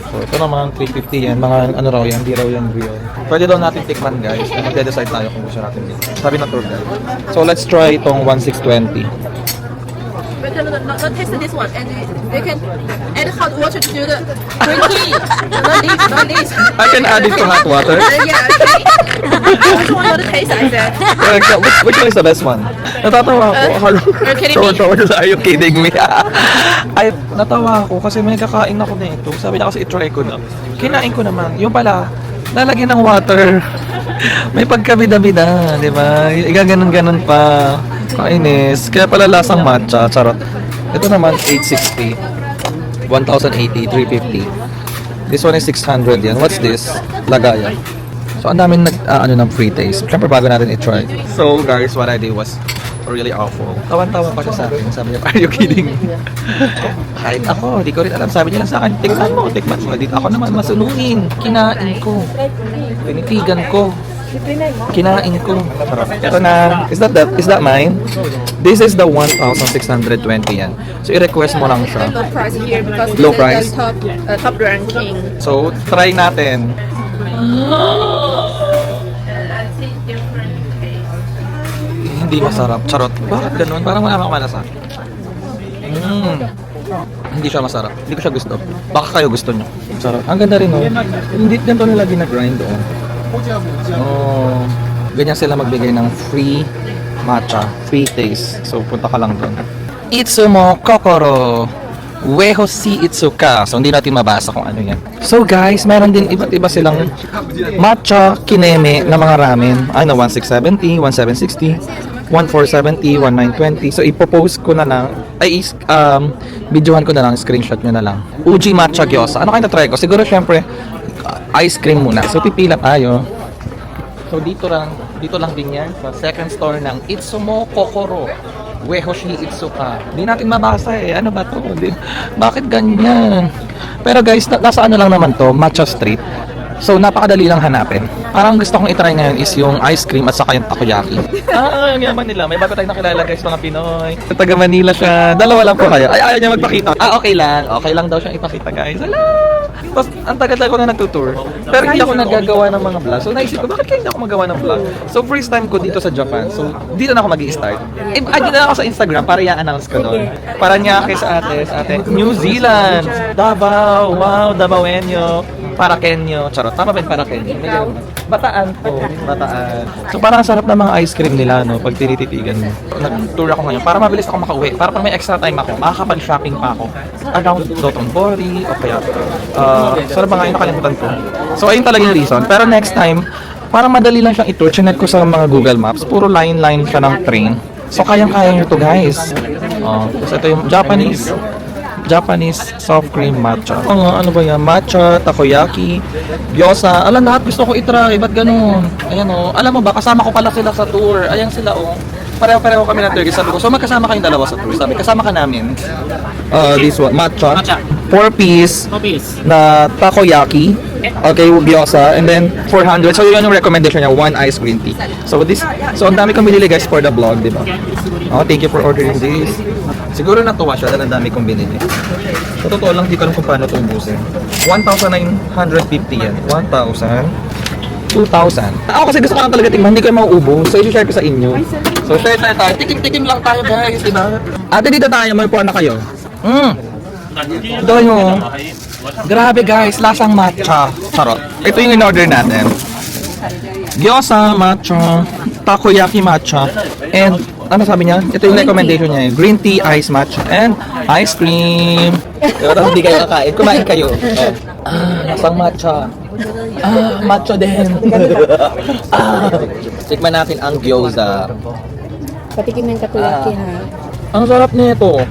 Speaker 1: So ito naman 350 yan, mga ano raw yan, di raw yan real. Pwede daw natin tikman guys, na magde-decide tayo kung gusto natin dito. Sabi ng tour guide. So let's try itong 1620.
Speaker 2: But not taste this one, and they can add hot water to do the green tea. Not this.
Speaker 1: I can add it to hot water.
Speaker 2: Yeah, okay. Which one you want to taste? I said.
Speaker 1: Which one is the best one? Natatawa ako.
Speaker 2: You're kidding me?
Speaker 1: Are you kidding me? Ay, natawa ako kasi may kakain ako nito. Sabi niya kasi i-try ko na. Kinain ko naman. Yung pala, lalagyan ng water. May pagkabida-bida, di ba? Igaganon-ganon pa. Kainis. Kaya pala lasang matcha. Charot. Ito naman, 860. 1,080, 350. This one is 600 yan. What's this? Lagayan. So, ang daming ng free taste. Siyempre, bago natin i-try. So, guys, what I did was really awful. Tawan-tawa pa siya sa akin. Sabi niya, are you kidding? Kahit ako, di ko rin alam. Sabi niya lang sa akin, tikman mo. Dito ako naman masunuin. Kinain ko. Tinitigan ko. Kinain ko. Ito na. Is that mine? This is the 1,620 yan. So, i-request mo lang siya.
Speaker 2: Low price here because
Speaker 1: Low
Speaker 2: this
Speaker 1: price?
Speaker 2: is the top ranking.
Speaker 1: So, try natin. Hindi masarap. Charot. Bakit ganun? Parang wala akong malasa. Hindi siya masarap. Hindi ko siya gusto. Baka kayo gusto nyo. Sarap. Ang ganda rin, oh. Hindi ganito nila ginagrind, oh. Oh. Ganyan sila magbigay ng free matcha. Free taste. So, punta ka lang doon. Itsumo Kokoro. Weho si Itsuka. So, hindi natin mabasa kung ano yan. So, guys, meron din iba't iba silang matcha kineme na mga ramen. Ano, 1670, 1760, 1470, 1920. So, ipopost ko na lang. Videohan ko na lang. Screenshot nyo na lang. Uji matcha gyoza. Ano kayo na-try ko? Siguro, syempre, ice cream muna. So, pipila tayo. So, dito lang din yan. Sa second store ng Itsumo Kokoro. Wehoshi Itsuka. Hindi natin mabasa eh. Ano ba to? Bakit ganyan? Pero guys, nasa ano lang naman to, Matcha Street. So, napakadali lang hanapin. Parang gusto kong itry ngayon is yung ice cream at saka yung takoyaki. Ang yaman nila. May bago tayong nakilala guys, mga Pinoy. Taga Manila siya. Dalawa lang po kayo. Ay, ayaw niya magpakita. Okay lang. Okay lang daw siyang ipakita guys. Hello! Tapos, ang tagal-tagal ko na nagtutour. Pero hindi ako nagagawa ng mga vlog. So, naisip ko, bakit kaya hindi ako magawa ng vlog? So, first time ko dito sa Japan. So, dito na ako mag-i-start. Add na ako sa Instagram para i-announce ko doon. Para niya kay sa ate. New Zealand! Davao! Wow! Davaoenyo! Para Kenyo. Charot. Tama ba yung para Kenyo? Bataan po. Bataan. So, parang sarap na mga ice cream nila, no? Pag tinititigan mo. Nag-tour ako ngayon. Para mabilis ako makauwi. Para pag may extra time ako, makakapag-shopping pa ako. Around Dotonbori o kaya sarap ba nga yun, nakalimutan ko. So, ayun talaga yung reason. Pero next time, parang madali lang siyang itour. Chinek ko sa mga Google Maps. Puro line siya ng train. So, kayang-kaya nyo to guys. Tapos ito yung Japanese soft cream matcha. Ano ba yan? Matcha, takoyaki, gyoza. Alam, lahat gusto ko itry. Ba't ganun? Ayan o. Alam mo ba, kasama ko pala sila sa tour. Ayan sila o. Pareho-pareho kami ng Turkish. Sabi ko, so magkasama kayong dalawa sa tour. Sabi, kasama ka namin. This one, matcha. 4-piece na takoyaki. Okay, gyoza. And then, 400. So, yun yung recommendation niya. 1 ice green tea. So, ang dami kong binili guys for the vlog, di ba? Thank you for ordering this. Siguro natuwa siya dahil ang dami kong binili. Sa totoo lang, di ko alam kung paano ito ubusin. 1,950 yan. 1,000. 2,000. Ako kasi gusto ko lang talaga tingnan, hindi ko mauubos. So, i-share ko sa inyo. So, share tayo. Tikim lang tayo guys, di ba? Ate, dito tayo. May puwan na kayo. Ito yung... Grabe guys, lasang matcha. Charot. Ito yung in-order natin. Gyoza, matcha, takoyaki matcha, and ano sabi niya? Ito yung recommendation niya. Green tea, ice matcha, and ice cream. Pero hindi kayo kakain. Kumain kayo. Lasang matcha. Matcha din. Tikman natin ang gyoza.
Speaker 5: Patikim yung takoyaki ha.
Speaker 1: Ang sarap nito.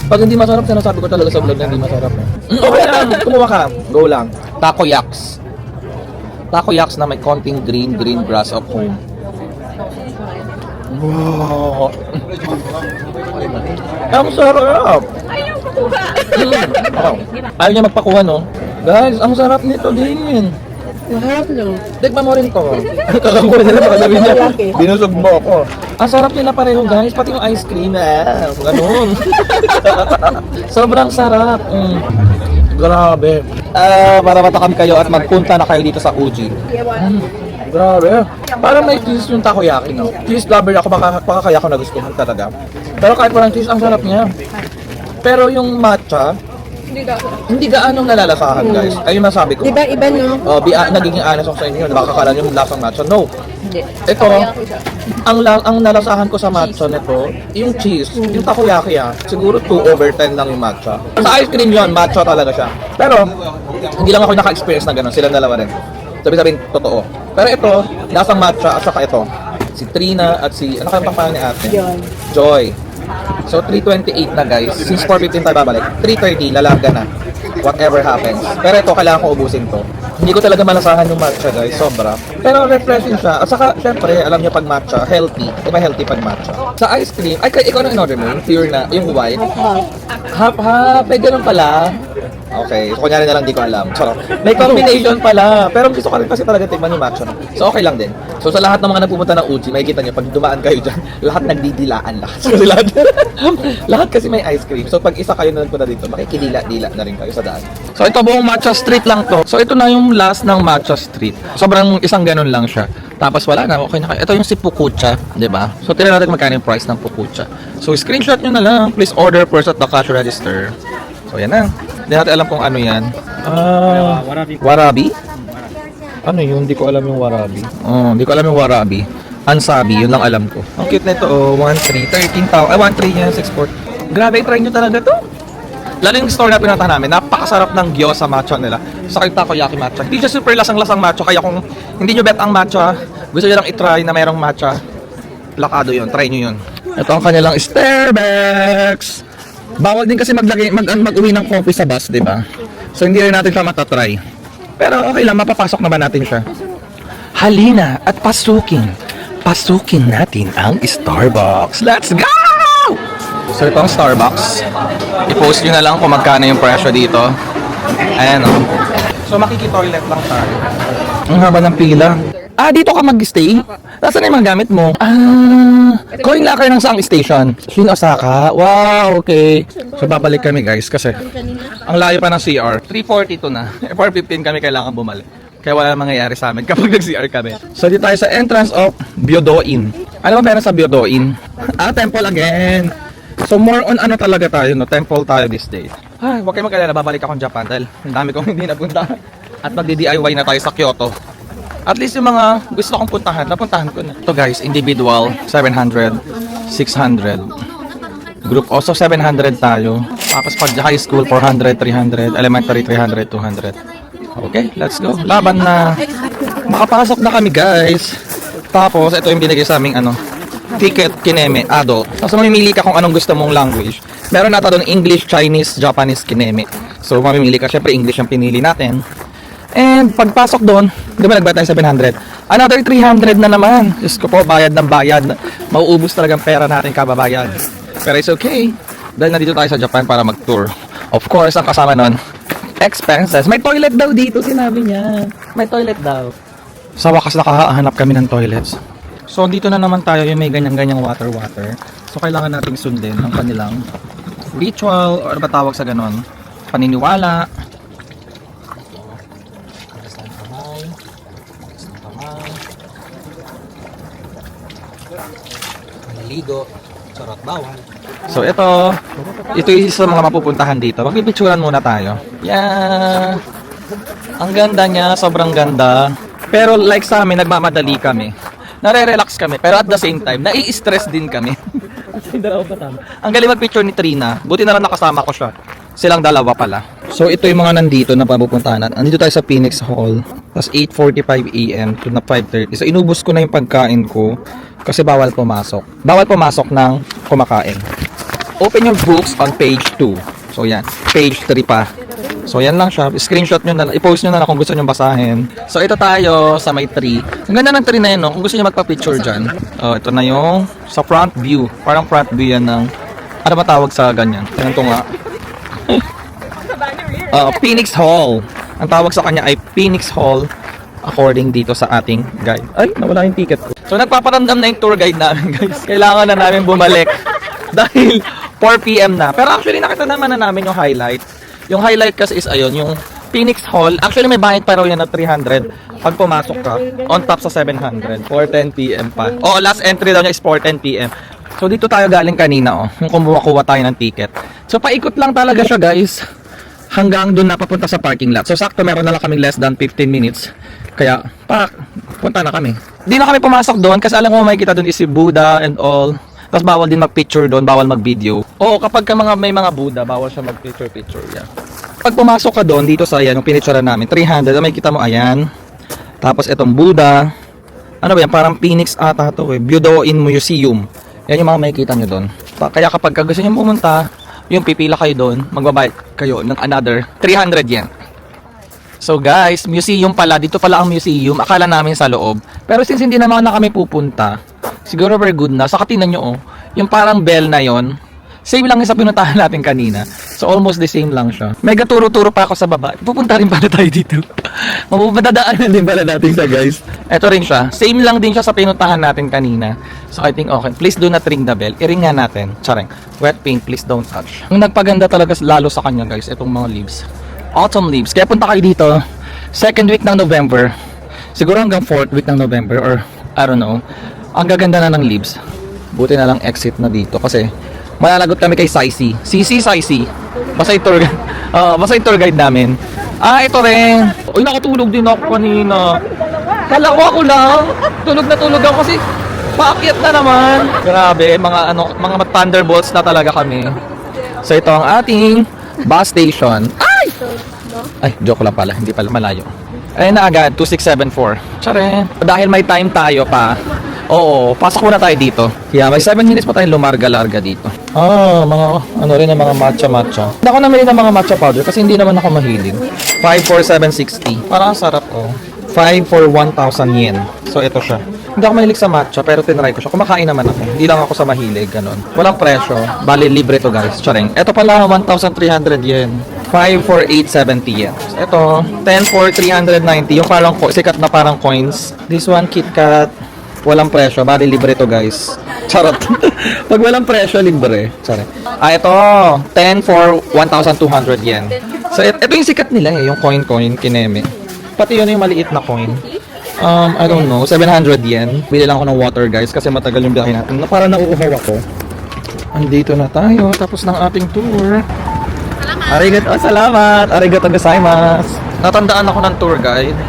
Speaker 1: Pag hindi masarap, sinasabi ko talaga sa vlog na hindi masarap. Okay lang, kumuha ka. Go lang. Takoyaks. Takoyaks na may konting green grass of home. Wow! Ang sarap! Ayaw magpakuha! Ayaw niya magpakuha, no? Guys, ang sarap nito din.
Speaker 5: Maharap no.
Speaker 1: Tikman mo rin to. Kakakuha nila baka sabihin niya,
Speaker 5: Malaki.
Speaker 1: binusog mo ako. Ang sarap nila pareho guys, pati yung ice cream. Ganun. Sobrang sarap. Grabe. Para matakam kayo at magpunta na kayo dito sa Uji. Grabe. Parang may cheese yung takoyaki, no? Cheese lover ako, baka kaya ko nagustuhan talaga. Pero kahit walang cheese, ang sarap niya. Pero yung matcha, hindi gaano nalalasahan guys. Ayun masabi ko.
Speaker 5: Diba iba no?
Speaker 1: Oh, nagiging honest ako sa inyo. Baka kala nyo yung lasang matcha. No.
Speaker 5: Hindi.
Speaker 1: Ito, ang nalasahan ko sa matcha nito, yung cheese, yung takoyaki siguro 2/10 lang yung matcha. Sa ice cream yun, matcha talaga siya. Pero, hindi lang ako naka-experience na gano'n. Silang dalawa rin. Sabi-sabihin, totoo. Pero ito, lasang matcha at saka ito. Si Trina at si, ano kayong pangalan ni ate?
Speaker 5: Yun.
Speaker 1: Joy. So, 3:28 na guys. Since 4:15 tayo babalik. 3:30, lalarga na. Whatever happens. Pero ito, kailangan ko ubusin to. Hindi ko talaga malasahan yung matcha guys. Sobra. Pero refreshing siya. At saka, syempre, alam niyo pag matcha, healthy. Diba healthy pag matcha? Sa ice cream, ay, ikaw na in-order mo? Yung pure na, yung white? Half-half. Eh, ganun pala. Okay, so kunyari na lang di ko alam. So, may combination pala. Pero gusto ko rin kasi talaga tignan yung matcha. So, okay lang din. So, sa lahat ng mga nagpupunta ng Uji, makikita nyo, pag dumaan kayo dyan, lahat nagdidilaan lahat. Kasi lahat, lahat kasi may ice cream. So, pag isa kayo na nagpunta dito, makikidila-dila na rin kayo sa daan. So, ito buong matcha street lang to. So, ito na yung last ng matcha street. Sobrang isang ganun lang siya. Tapos wala na, okay na kayo. Ito yung si Pukucha, di ba? So, tignan natin magkano yung price ng Pukucha. So, screenshot nyo na lang. Please order first at the cash register. So, yan na. Hindi natin alam kung ano yan. Warabi? Ano yun? Hindi ko alam yung warabi. Oh, hindi ko alam yung warabi. Ansabi, yun lang alam ko. Ang cute na ito, oh. 1.3, 13,000. Ay, 1.3 yan, 6.4. Grabe, try nyo talaga to. Lalo yung store na pinuntahan namin, napakasarap ng gyoza matcha nila. Sa yung takoyaki matcha. Hindi siya super lasang-lasang matcha, kaya kung hindi nyo bet ang matcha, gusto nyo lang itry na mayroong matcha, lakado yun, try nyo yun. Ito ang kanilang Starbucks. Bawal din kasi mag-uwi ng coffee sa bus, di ba? So hindi rin natin siya matatry. Pero okay lang, mapapasok naman natin siya. Halina at pasukin natin ang Starbucks. Let's go! So ito ang Starbucks. I-post nyo na lang kung magkano yung presyo dito. Ayan o. So makikitoilet lang tayo. Ang haba ng pila. Ah, dito ka mag-stay? Nasaan na yung mga gamit mo? Coin locker ng saang station? Shin Osaka? Wow, okay. So babalik kami guys kasi ang layo pa ng CR. 3:42 na. 4:15 kami kailangan bumalik. Kaya wala mangyayari sa amin kapag nag-CR kami. So dito tayo sa entrance of Byodoin. Ano ba meron sa Byodoin? Temple again. So more on ano talaga tayo, no? Temple tayo this day. Ay, huwag kayo mag-alala, babalik akong Japan dahil ang dami kong hindi napunta. At magdi-DIY na tayo sa Kyoto. At least yung mga gusto kong puntahan, napuntahan ko na. Ito guys, individual, 700, 600. Group also 700 tayo. Tapos pag high school, 400, 300. Elementary, 300, 200. Okay, let's go. Laban na. Makapasok na kami guys. Tapos, ito yung binigay sa aming ticket, kineme, adult. Tapos mamimili ka kung anong gusto mong language. Meron nata doon English, Chinese, Japanese, kineme. So mamimili ka, syempre English yung pinili natin. And pagpasok doon, di ba nagbayad tayo 700? Another 300 na naman. Diyos ko po, bayad ng bayad. Mauubos talagang pera natin kababayad. Pero it's okay. Dahil nandito tayo sa Japan para mag-tour. Of course, ang kasama nun, expenses. May toilet daw dito, sinabi niya. May toilet daw. Sa wakas nakahanap kami ng toilets. So dito na naman tayo yung may ganyan-ganyang water. So kailangan nating sundin ang kanilang ritual or ano ba tawag sa ganon? Paniniwala. Ligo, charot bawal. So ito yung isa sa mga mapupuntahan dito. Magpipicturan muna tayo. Yeah. Ang ganda niya, sobrang ganda. Pero like sa amin, nagmamadali kami. Nare-relax kami, pero at the same time, nai-stress din kami. Ang galing mag-picture ni Trina. Buti na lang nakasama ko siya. Silang dalawa pala. So ito yung mga nandito na papupuntahan. Nandito tayo sa Phoenix Hall. Tapos 8:45 AM to na 5:30. So inubos ko na yung pagkain ko kasi bawal pumasok. Bawal pumasok ng kumakain. Open your books on page 2. So yan, page 3 pa. So yan lang siya. Screenshot nyo na, i-post nyo na lang kung gusto nyo basahin. So ito tayo sa may tree. Ang ganda ng tree na yun, no? Kung gusto nyo magpa-picture dyan. Ito na yung sa front view. Parang front view yan ng, ano ba tawag sa ganyan? Ganito nga. Phoenix Hall. Ang tawag sa kanya ay Phoenix Hall according dito sa ating guide. Ay, nawala yung ticket ko. So, nagpaparamdam na yung tour guide namin, guys. Kailangan na namin bumalik dahil 4 p.m. na. Pero actually, nakita naman na namin yung highlight. Yung highlight kasi is, ayun, yung Phoenix Hall. Actually, may bayad pa raw yan na 300 pag pumasok ka. On top sa 700. 4:10 p.m. pa. Oh, last entry daw niya is 4:10 p.m. So, dito tayo galing kanina, oh. Yung kumuha tayo ng ticket. So, paikot lang talaga siya, guys. Hanggang doon na papunta sa parking lot. So, sakto meron na lang kaming less than 15 minutes. Kaya, punta na kami. Di na kami pumasok doon kasi alam ko makikita doon is si Buddha and all. Tapos bawal din mag-picture doon, bawal mag-video. Oo, kapag may mga Buddha, bawal siya mag-picture. Yeah. Pag pumasok ka doon, dito sa yan, yung pinicturean namin, 300, makikita mo, ayan. Tapos itong Buddha. Ano ba yan? Parang Phoenix ata to eh. Budoin Museum. Yan yung mga makikita nyo doon. Kaya kapag gusto nyo pumunta, yung pipila kayo doon, magbabayad kayo ng another 300 yen. So guys, museum pala. Dito pala ang museum. Akala namin sa loob. Pero since hindi naman na kami pupunta, siguro very good na. Saka tingnan nyo, oh, yung parang bell na yon, same lang yung sa pinuntahan natin kanina. So almost the same lang siya. Mega turo-turo pa ako sa baba. Pupunta rin pala tayo dito. Mapupadadaanan din pala natin siya, guys. Ito rin siya. Same lang din siya sa pinuntahan natin kanina. So I think okay. Please do not ring the bell. I-ring nga natin. Tsareng. Wet paint, please don't touch. Ang nagpaganda talaga lalo sa kanya, guys, itong mga leaves. Autumn leaves. Kaya punta kayo dito. Second week ng November. Siguro hanggang 4th week ng November or I don't know. Ang gaganda na ng leaves. Buti na lang exit na dito kasi malalagot kami kay Saisi. Saisi. Basta yung tour guide. Basta yung tour guide namin. Ito rin. Uy, nakatulog din ako kanina. Kala ko ako lang. Tulog ako kasi paakyat na naman. Grabe, mga thunderbolts na talaga kami. So ito ang ating bus station. Ay, joke lang pala. Hindi pala malayo. Ayun na agad, 2674. Tsare. Dahil may time tayo pa. Oo, pasok muna tayo dito. Kaya may 7 minutes pa tayong lumarga-larga dito. Mga ano rin ang mga matcha. Hindi ako namili ng mga matcha powder kasi hindi naman ako mahilig. 5 for 760. Parang sarap, oh. 5 for 1,000 yen. So ito siya. Hindi ako mahilig sa matcha pero tinry ko siya. Kumakain naman ako. Hindi lang ako sa mahilig, ganun. Walang presyo. Bali, libre to, guys. Charing. Ito pala, 1,300 yen. 5 for 870 yen. Ito, 10 for 390. Yung parang sikat na parang coins. This one, KitKat. Walang presyo. Bali, libre to, guys. Charot. Pag walang presyo, libre. Sorry. Ito, 10 for 1,200 yen. So, ito yung sikat nila eh. Yung coin, kineme. Pati yun yung maliit na coin. I don't know, 700 yen. Bili lang ako ng water, guys, kasi matagal yung biyahe natin. Parang nauuhaw ako. Andito na tayo, tapos ng ating tour. Salamat! Arigato gozaimasu! Natandaan ako ng tour guide.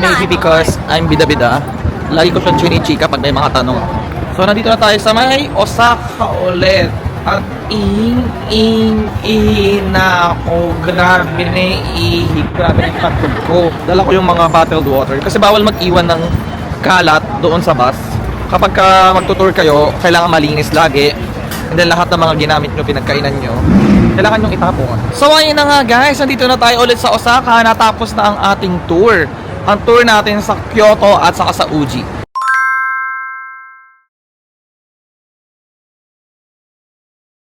Speaker 1: Maybe because I'm bida-bida. Lagi ko siyang chinichika pag may mga tanong ako. So, nandito na tayo sa may Osaka ulit. At na ako. Grabe na ihig. Grabe na katog ko. Dala ko yung mga bottled water. Kasi bawal mag-iwan ng kalat doon sa bus. Kapag magtutour kayo, kailangan malinis lagi. And then lahat ng mga ginamit nyo, pinagkainan nyo, kailangan nyong itapon. So ayun na nga, guys. Nandito na tayo ulit sa Osaka. Natapos na ang ating tour. Ang tour natin sa Kyoto at saka sa Uji.